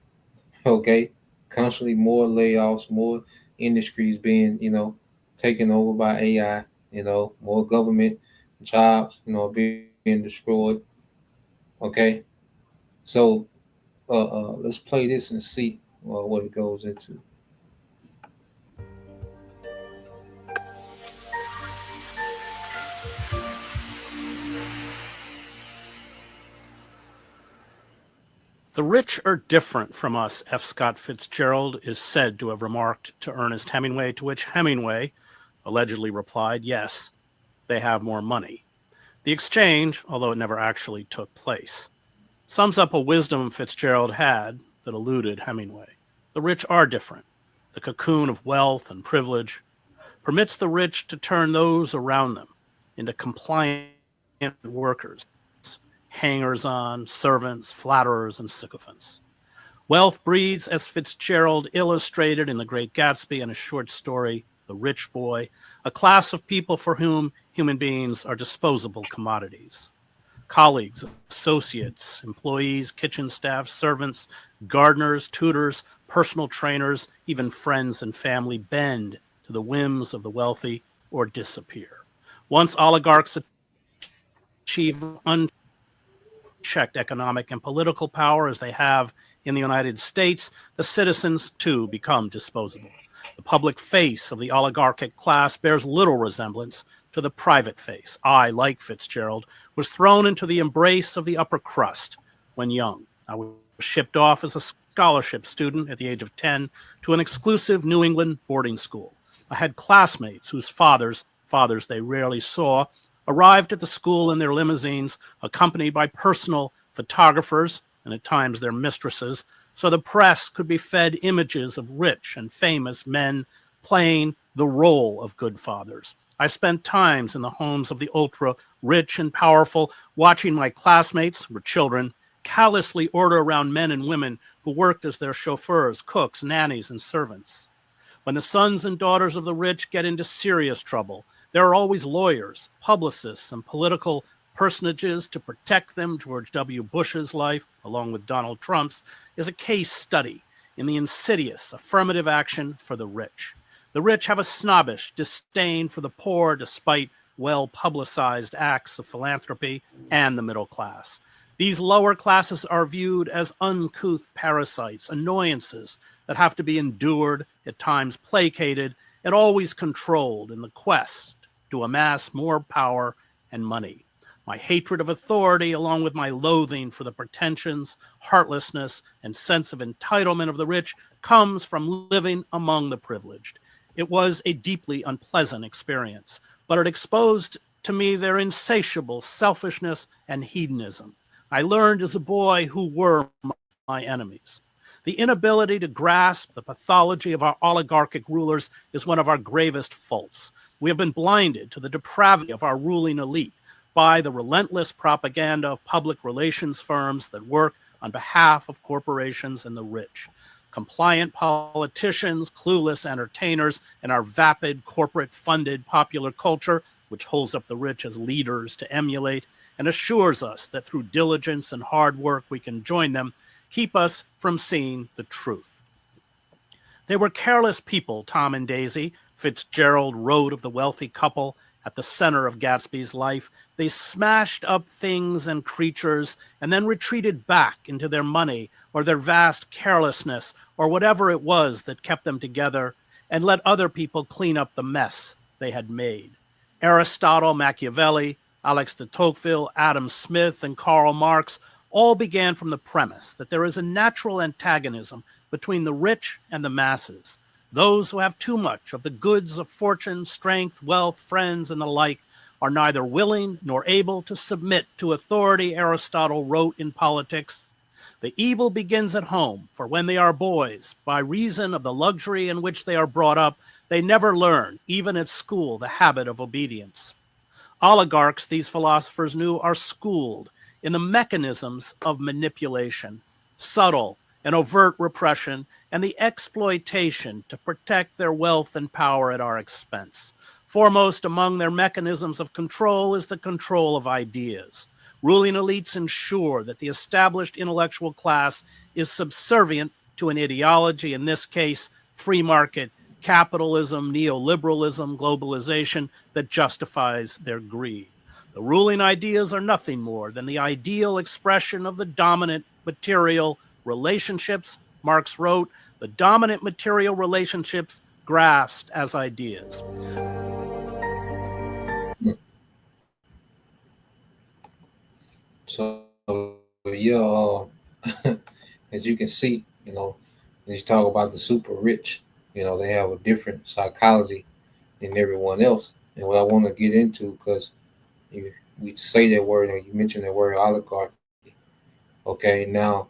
[SPEAKER 3] Okay, constantly more layoffs, more industries being, taken over by AI. More government jobs, being destroyed. Okay, so let's play this and see what it goes into.
[SPEAKER 9] The rich are different from us, F. Scott Fitzgerald is said to have remarked to Ernest Hemingway, to which Hemingway allegedly replied, yes, they have more money. The exchange, although it never actually took place, sums up a wisdom Fitzgerald had that eluded Hemingway. The rich are different. The cocoon of wealth and privilege permits the rich to turn those around them into compliant workers, hangers-on, servants, flatterers, and sycophants. Wealth breeds, as Fitzgerald illustrated in The Great Gatsby and a short story, The Rich Boy, a class of people for whom human beings are disposable commodities. Colleagues, associates, employees, kitchen staff, servants, gardeners, tutors, personal trainers, even friends and family bend to the whims of the wealthy or disappear. Once oligarchs achieve unchecked economic and political power as they have in the United States, the citizens too become disposable. The public face of the oligarchic class bears little resemblance to the private face. I, like Fitzgerald, was thrown into the embrace of the upper crust when young. I was shipped off as a scholarship student at the age of 10 to an exclusive New England boarding school. I had classmates whose fathers they rarely saw, arrived at the school in their limousines, accompanied by personal photographers and at times their mistresses, so the press could be fed images of rich and famous men playing the role of good fathers. I spent times in the homes of the ultra rich and powerful, watching my classmates, who were children, callously order around men and women who worked as their chauffeurs, cooks, nannies, and servants. When the sons and daughters of the rich get into serious trouble, there are always lawyers, publicists, and political personages to protect them. George W. Bush's life, along with Donald Trump's, is a case study in the insidious affirmative action for the rich. The rich have a snobbish disdain for the poor despite well-publicized acts of philanthropy and the middle class. These lower classes are viewed as uncouth parasites, annoyances that have to be endured, at times placated, and always controlled in the quest to amass more power and money. My hatred of authority, along with my loathing for the pretensions, heartlessness, and sense of entitlement of the rich, comes from living among the privileged. It was a deeply unpleasant experience, but it exposed to me their insatiable selfishness and hedonism. I learned as a boy who were my enemies. The inability to grasp the pathology of our oligarchic rulers is one of our gravest faults. We have been blinded to the depravity of our ruling elite by the relentless propaganda of public relations firms that work on behalf of corporations and the rich. Compliant politicians, clueless entertainers, and our vapid corporate-funded popular culture, which holds up the rich as leaders to emulate and assures us that through diligence and hard work we can join them, keep us from seeing the truth. They were careless people, Tom and Daisy. Fitzgerald wrote of the wealthy couple at the center of Gatsby's life. They smashed up things and creatures and then retreated back into their money or their vast carelessness or whatever it was that kept them together and let other people clean up the mess they had made. Aristotle, Machiavelli, Alex de Tocqueville, Adam Smith, and Karl Marx all began from the premise that there is a natural antagonism between the rich and the masses. Those who have too much of the goods of fortune, strength, wealth, friends, and the like are neither willing nor able to submit to authority, Aristotle wrote in Politics. The evil begins at home, for when they are boys, by reason of the luxury in which they are brought up, they never learn, even at school, the habit of obedience. Oligarchs, these philosophers knew, are schooled in the mechanisms of manipulation, subtle and overt repression, and the exploitation to protect their wealth and power at our expense. Foremost among their mechanisms of control is the control of ideas. Ruling elites ensure that the established intellectual class is subservient to an ideology, in this case, free market, capitalism, neoliberalism, globalization, that justifies their greed. The ruling ideas are nothing more than the ideal expression of the dominant material relationships. Marx wrote, the dominant material relationships grasped as ideas.
[SPEAKER 3] So, yeah, as you can see, you know, as you talk about the super rich, you know, they have a different psychology than everyone else. And what I want to get into, because we say that word, or you mentioned that word oligarchy. Okay, now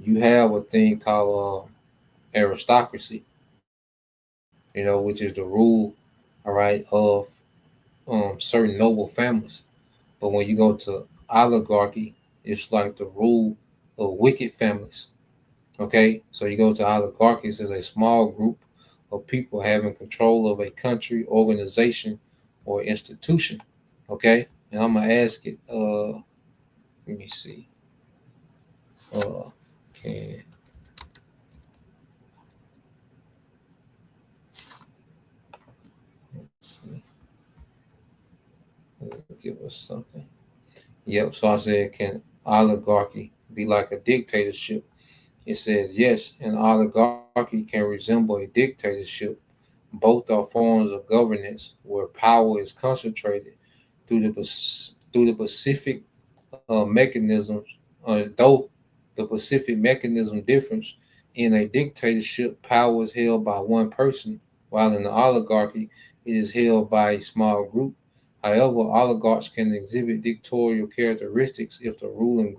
[SPEAKER 3] you have a thing called aristocracy, you know, which is the rule, all right, of certain noble families. But when you go to oligarchy, it's like the rule of wicked families. Okay, so you go to oligarchies as a small group of people having control of a country, organization, or institution. Okay, and I'm gonna ask it. Let me see. Okay. Let's see. Give us something. Yep. So I said, can oligarchy be like a dictatorship? It says yes, an oligarchy can resemble a dictatorship. Both are forms of governance where power is concentrated through the specific mechanisms. Though the specific mechanism differs, in a dictatorship, power is held by one person, while in the oligarchy, it is held by a small group. However, oligarchs can exhibit dictatorial characteristics if the ruling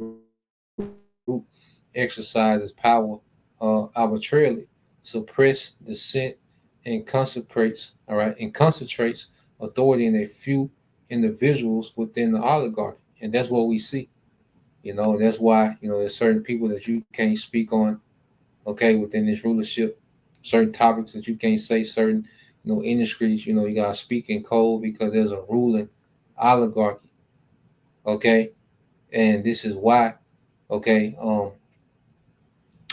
[SPEAKER 3] group exercises power arbitrarily, suppress dissent, and concentrates authority in a few individuals within the oligarchy. And that's what we see. You know, that's why, you know, there's certain people that you can't speak on, okay, within this rulership, certain topics that you can't say, certain, you know, industries, you know, you gotta speak in code because there's a ruling oligarchy. Okay. And this is why, okay,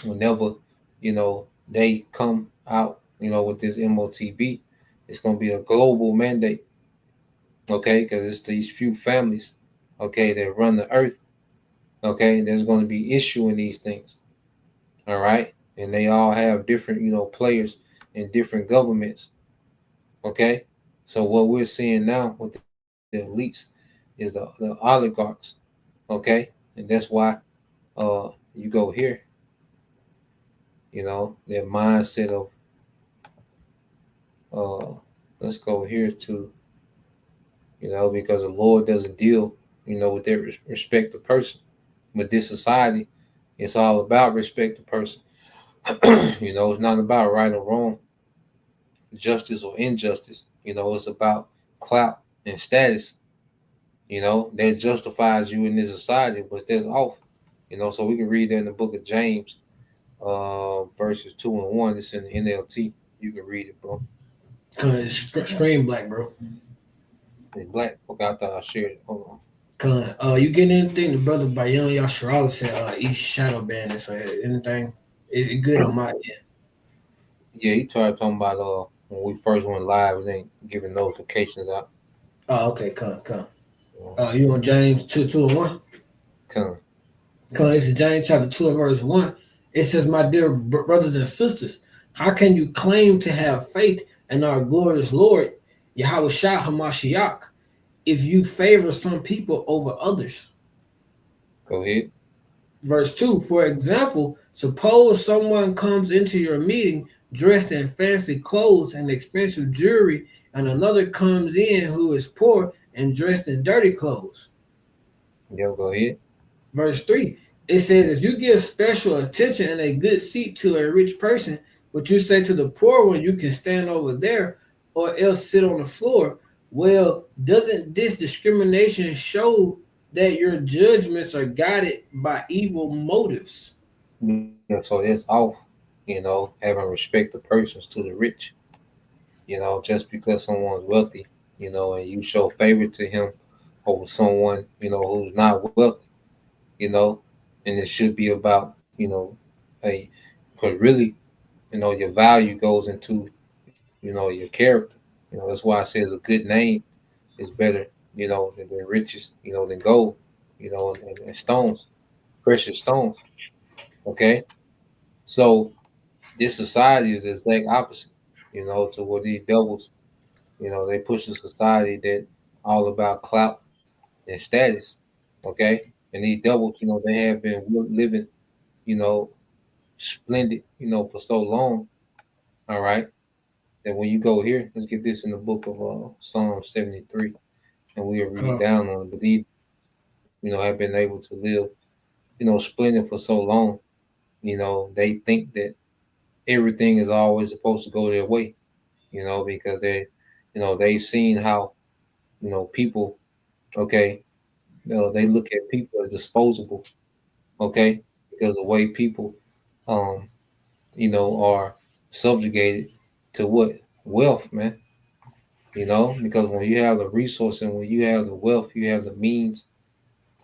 [SPEAKER 3] whenever, you know, they come out, you know, with this MOTB, it's gonna be a global mandate. Okay, because it's these few families, okay, that run the earth. Okay, there's going to be issue in these things. All right, and they all have different, you know, players in different governments. Okay, so what we're seeing now with the elites is the oligarchs. Okay, and that's why you go here. You know, their mindset of let's go here to, you know, because the Lord doesn't deal, you know, with their respect to person. With this society, it's all about respect to person. You know, it's not about right or wrong, justice or injustice. You know, it's about clout and status. You know, that justifies you in this society, but that's off. You know, so we can read that in the book of James, verses 2 and 1. It's in the NLT. You can read it, bro.
[SPEAKER 4] Screen black, bro.
[SPEAKER 3] In black. Okay, I thought I shared it. Hold on.
[SPEAKER 4] You getting anything? The brother Bayan Yasharala said East Shadow Bandits or anything? Is it good on my end?
[SPEAKER 3] Yeah, he started talking about when we first went live, we ain't giving notifications out.
[SPEAKER 4] Oh, okay, come. You on James 2:1?
[SPEAKER 3] Come.
[SPEAKER 4] This is James chapter 2 verse 1. It says, my dear brothers and sisters, how can you claim to have faith in our glorious Lord, Yahweh Shah Hamashiach, if you favor some people over others?
[SPEAKER 3] Go ahead.
[SPEAKER 4] Verse 2, for example, suppose someone comes into your meeting dressed in fancy clothes and expensive jewelry, and another comes in who is poor and dressed in dirty clothes.
[SPEAKER 3] Yeah, go ahead.
[SPEAKER 4] Verse 3, it says, if you give special attention and a good seat to a rich person, but you say to the poor one, you can stand over there or else sit on the floor, well, doesn't this discrimination show that your judgments are guided by evil motives?
[SPEAKER 3] Yeah, so it's off, having respect to persons to the rich. Just because someone's wealthy, and you show favor to him over someone, who's not wealthy, and it should be about, because really, your value goes into, your character. That's why I say a good name is better, than riches, than gold, and stones, precious stones. Okay. So this society is the exact opposite, to what these devils, they push a society that all about clout and status. Okay. And these devils, they have been living, splendid, for so long. All right. That when you go here, let's get this in the book of Psalm 73, and we'll read down on it. But these, have been able to live, splendid for so long. They think that everything is always supposed to go their way, because they've seen how, people, okay, they look at people as disposable, okay, because the way people, are subjugated to what? Wealth, man. Because when you have the resource and when you have the wealth, you have the means,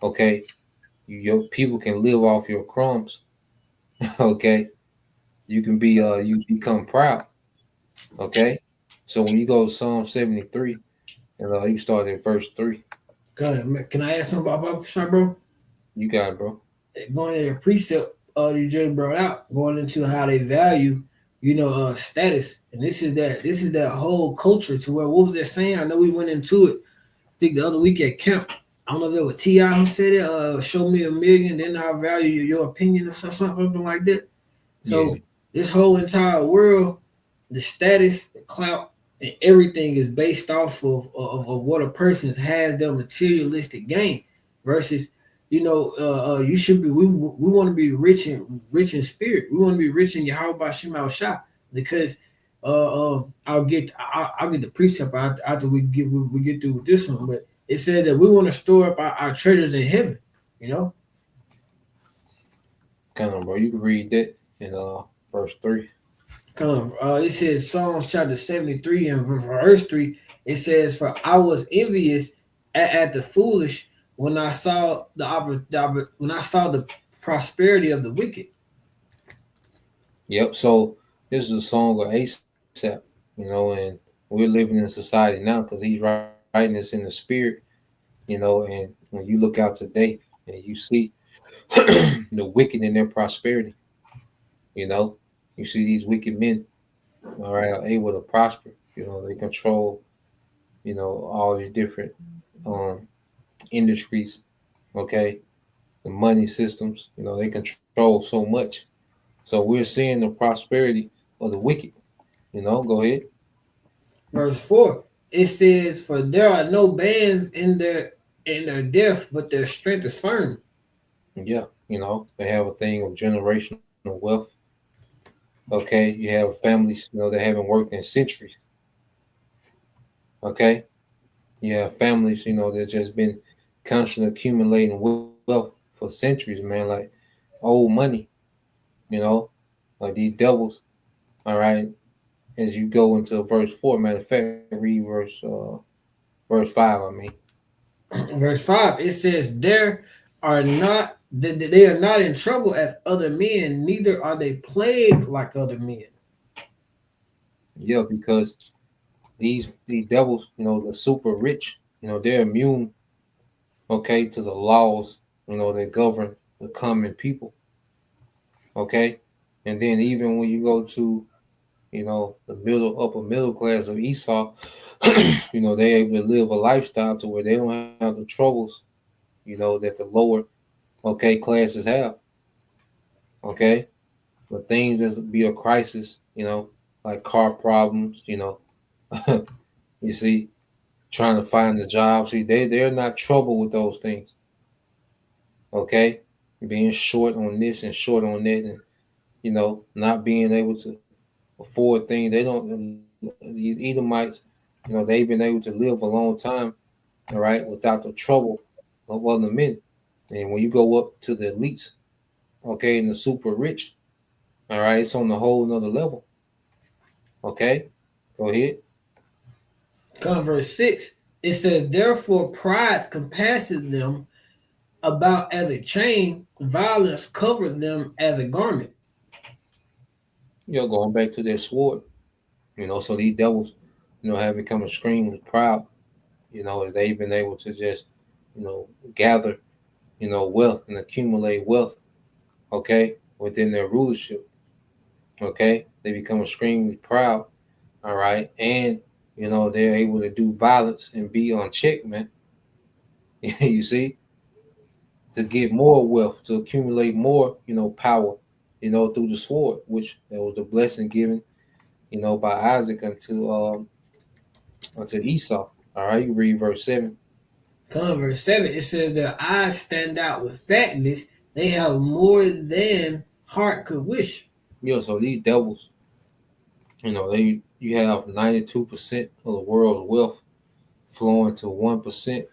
[SPEAKER 3] okay, your people can live off your crumbs, okay. You can be you become proud. Okay. So when you go to Psalm 73, and you start at verse 3.
[SPEAKER 4] Go ahead. Can I ask something about Bible Shop, bro?
[SPEAKER 3] You got it, bro.
[SPEAKER 4] Going to the precept you just brought out, going into how they value, status. And this is that whole culture to where, what was that saying? I know we went into it, I think the other week at camp. I don't know if it was T.I. who said it, show me $1 million, then I'll value your opinion or something like that. So this whole entire world, the status, the clout, and everything is based off of what a person has their materialistic gain versus, you should be. We want to be rich in spirit. We want to be rich in Yahweh Shema Shah, because I'll get the precept after we get through with this one. But it says that we want to store up our treasures in heaven.
[SPEAKER 3] Kind of, bro. You can read that in verse 3.
[SPEAKER 4] It says Psalms chapter 73 and verse 3. It says, "For I was envious at the foolish when I saw the prosperity of the wicked."
[SPEAKER 3] Yep. So this is a song of ASAP, and we're living in a society now because he's writing this in the spirit, and when you look out today and you see the wicked in their prosperity, you see these wicked men, all right, are able to prosper. They control, all the different industries, okay, the money systems, they control so much. So we're seeing the prosperity of the wicked. Go ahead.
[SPEAKER 4] Verse 4, it says, "For there are no bands in their death, but their strength is firm."
[SPEAKER 3] Yeah, they have a thing of generational wealth. Okay, you have families, that haven't worked in centuries. Okay, you have families, that just been constantly accumulating wealth for centuries, man, like old money, like these devils. All right, as you go into verse 4, matter of fact, read verse 5. I mean,
[SPEAKER 4] verse 5, it says, they are not in trouble as other men, neither are they plagued like other men.
[SPEAKER 3] Yeah, because these devils, the super rich, they're immune, okay, to the laws, that govern the common people, okay, and then even when you go to, the upper middle class of Esau, they're able to live a lifestyle to where they don't have the troubles, that the lower, okay, classes have, okay, but things that be a crisis, like car problems, you see, trying to find a job. See, they're not trouble with those things. Okay, being short on this and short on that, and not being able to afford things. They don't. These Edomites, they've been able to live a long time, all right, without the trouble of other men. And when you go up to the elites, okay, and the super rich, all right, it's on a whole nother level. Okay, go ahead.
[SPEAKER 4] Verse 6, it says, therefore pride compasses them about as a chain, violence covered them as a garment.
[SPEAKER 3] Going back to their sword, so these devils, have become extremely proud, as they've been able to just, gather, wealth and accumulate wealth, okay, within their rulership. Okay, they become extremely proud, all right, and they're able to do violence and be unchecked, man. You see, to get more wealth, to accumulate more, power, through the sword, which that was the blessing given, by Isaac unto Esau. All right, you read verse 7.
[SPEAKER 4] Verse 7, it says their eyes stand out with fatness, they have more than heart could wish.
[SPEAKER 3] So these devils, you have 92% of the world's wealth flowing to 1%,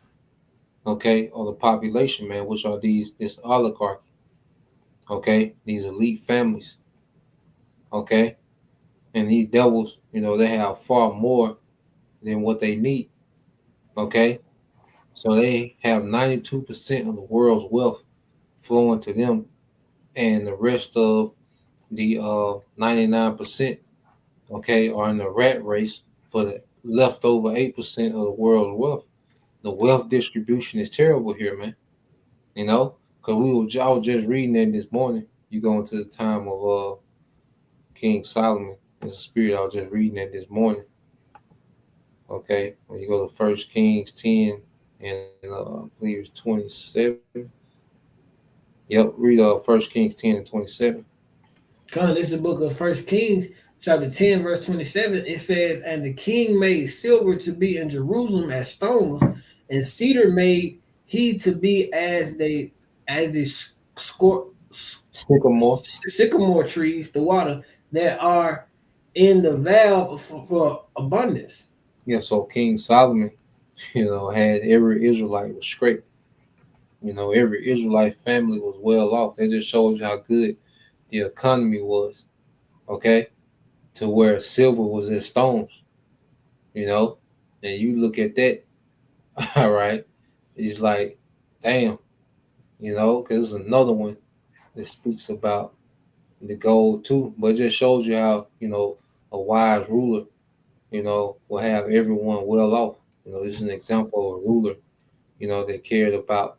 [SPEAKER 3] okay, of the population, man, which are this oligarchy, okay, these elite families, okay, and these devils, they have far more than what they need, okay, so they have 92% of the world's wealth flowing to them, and the rest of the 99%, okay, are in the rat race for the leftover 8% of the world's wealth. The wealth distribution is terrible here, man. Because I was just reading that this morning. You go into the time of King Solomon. It's a spirit. I was just reading that this morning. Okay, when you go to 1 Kings 10 and I believe it's 27. Yep, read 1 Kings 10 and 27.
[SPEAKER 4] This is the book of 1 Kings, chapter 10, verse 27. It says, and the king made silver to be in Jerusalem as stones, and cedar made he to be as the sycamore trees, the water that are in the vale for abundance.
[SPEAKER 3] Yeah, so King Solomon, had every Israelite was scraped. Every Israelite family was well off. That just shows you how good the economy was, okay, to where silver was in stones, and you look at that, all right, it's like, damn, because there's another one that speaks about the gold too, but it just shows you how, a wise ruler, will have everyone well off. This is an example of a ruler, that cared about,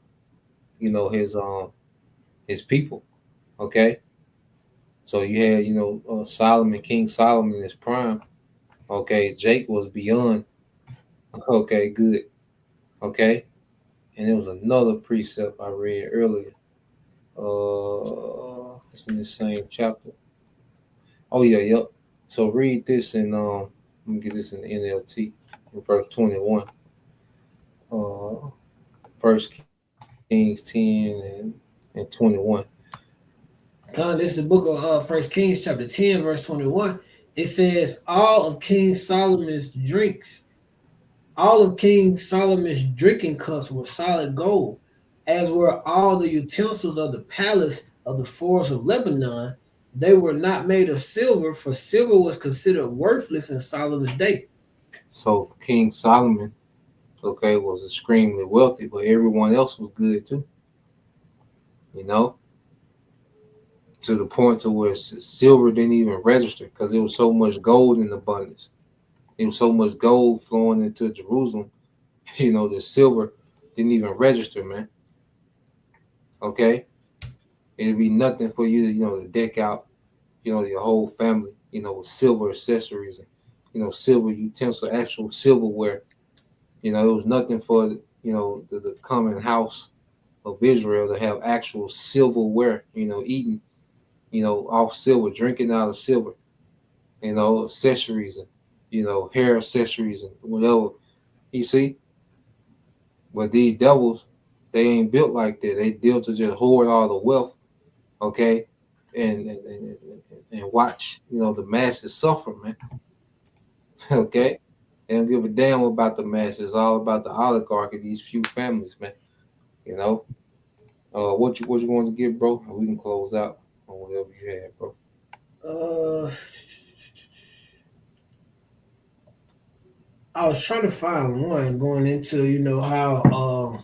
[SPEAKER 3] his people, okay. So you had, Solomon, King Solomon in his prime. Okay, Jake was beyond. Okay, good. Okay, and there was another precept I read earlier. It's in the same chapter. Oh yeah, yep. So read this and let me get this in the NLT, in verse 21. 1 Kings 10 and 21.
[SPEAKER 4] This is the book of 1 Kings, chapter 10, verse 21. It says, all of King Solomon's drinking cups were solid gold, as were all the utensils of the palace of the forest of Lebanon. They were not made of silver, for silver was considered worthless in Solomon's day.
[SPEAKER 3] So King Solomon, okay, was extremely wealthy, but everyone else was good too. to the point to where silver didn't even register because there was so much gold in abundance. There was so much gold flowing into Jerusalem, the silver didn't even register, man. Okay? It'd be nothing for you to, to deck out, your whole family, with silver accessories and, silver utensils, actual silverware. It was nothing for, the common house of Israel to have actual silverware, eating, off silver, drinking out of silver, accessories and, hair accessories and whatever. You see? But these devils, they ain't built like that. They built to just hoard all the wealth, okay? And watch, the masses suffer, man. Okay? They don't give a damn about the masses. It's all about the oligarchy, these few families, man. What you want to get, bro? We can close out on whatever you have, bro.
[SPEAKER 4] I was trying to find one going into, how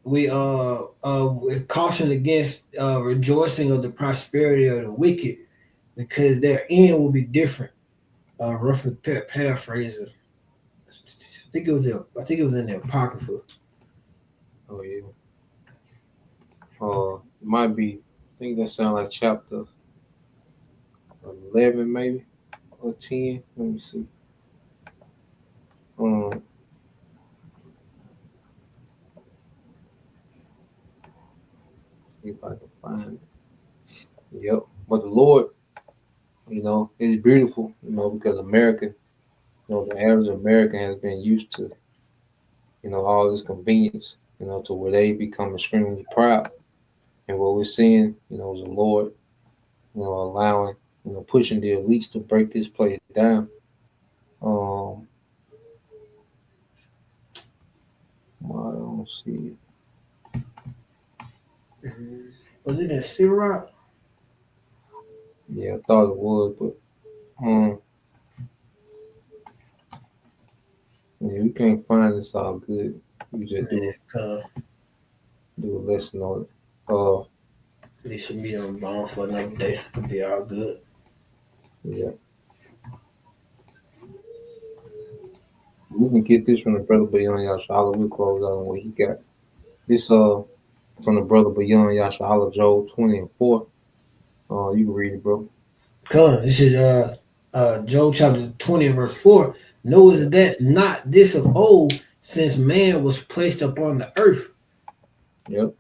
[SPEAKER 4] we caution against rejoicing of the prosperity of the wicked, because their end will be different. Roughly paraphrasing. I think it was in the Apocrypha.
[SPEAKER 3] Oh yeah. It might be. I think that sounds like chapter 11, maybe, or 10. Let me see. See if I can find it. Yep. But the Lord, is beautiful, because America, the average American has been used to, all this convenience, to where they become extremely proud. And what we're seeing, is the Lord, allowing, pushing the elites to break this place down. I don't see it.
[SPEAKER 4] Was it in Sirach?
[SPEAKER 3] Yeah, I thought it was, but yeah, we can't find this all good. We just do a lesson on it.
[SPEAKER 4] They should be on bone for another day. It'll be all good.
[SPEAKER 3] Yeah. We can get this from the brother Bayon Yashala. We'll close out on what he got. This from the brother Bayon Yashala, Job 20 and 4. You can read it, bro.
[SPEAKER 4] Come on, this is Job chapter 20 and verse 4. Know is that not this of old, since man was placed upon the earth.
[SPEAKER 3] Yep.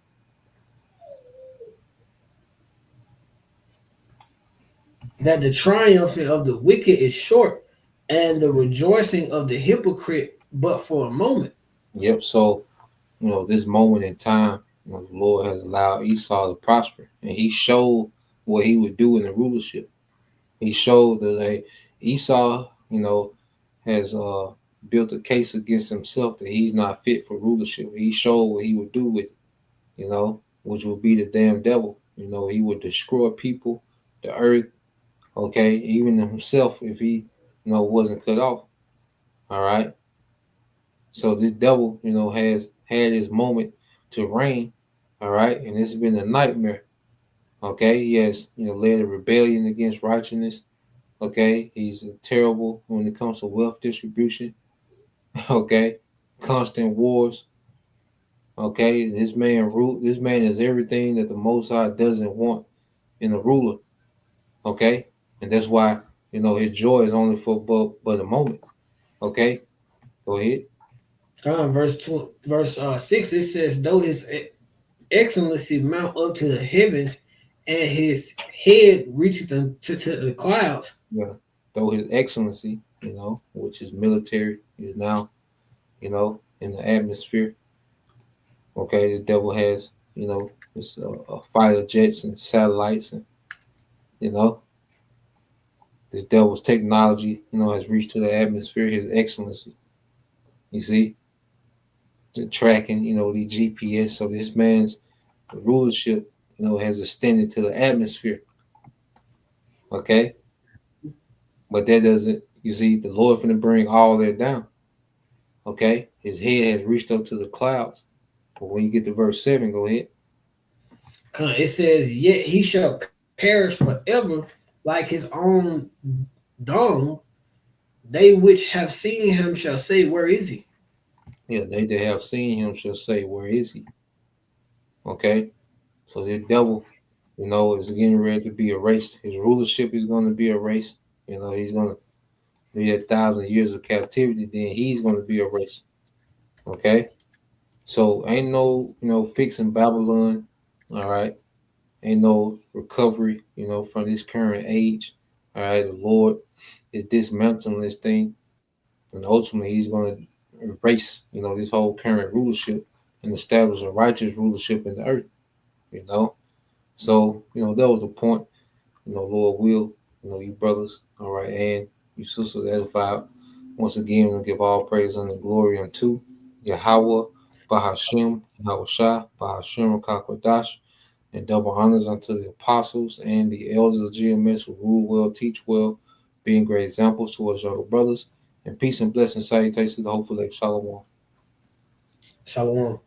[SPEAKER 4] That the triumph of the wicked is short, and the rejoicing of the hypocrite but for a moment.
[SPEAKER 3] Yep. So, this moment in time, the Lord has allowed Esau to prosper, and he showed what he would do in the rulership. He showed that Esau, has built a case against himself that he's not fit for rulership. He showed what he would do with it, which would be the damn devil. He would destroy people, the earth, okay, even himself if he, wasn't cut off. All right. So this devil, has had his moment to reign. All right. And it's been a nightmare. Okay. He has, led a rebellion against righteousness. Okay. He's terrible when it comes to wealth distribution. Okay. Constant wars. Okay. This man is everything that the Most High doesn't want in a ruler. Okay. And that's why, his joy is only for but a moment. Okay. Go ahead.
[SPEAKER 4] Verse 6, it says, though his excellency mount up to the heavens and his head reaches to the clouds.
[SPEAKER 3] Yeah. Though his excellency, which is military, is now, in the atmosphere. Okay. The devil has, this fighter jets and satellites and, this devil's technology, has reached to the atmosphere, his excellency. You see? The tracking, the GPS. So this man's rulership, has extended to the atmosphere. Okay? But that doesn't, you see, the Lord finna bring all that down. Okay? His head has reached up to the clouds. But when you get to verse 7, go ahead.
[SPEAKER 4] It says, yet he shall perish forever like his own dung. They which have seen him shall say, where is he?
[SPEAKER 3] Yeah, they that have seen him shall say, where is he? Okay? So the devil, is getting ready to be erased. His rulership is going to be erased. He's going to be 1,000 years of captivity, then he's going to be erased. Okay? So ain't no, fixing Babylon. All right? Ain't no recovery, from this current age. All right? The Lord is dismantling this thing. And ultimately, he's going to erase, this whole current rulership and establish a righteous rulership in the earth, So, that was the point. Lord will, you brothers, all right, and you sisters edified. Once again, we'll give all praise and glory unto Yahweh, Bahashem, Yahweh Shah, Bahashem, Kakwadash, and double honors unto the apostles and the elders of GMS who rule well, teach well, being great examples towards younger brothers. And peace and blessing salutations to the hopeful Shalom.
[SPEAKER 4] Shalom.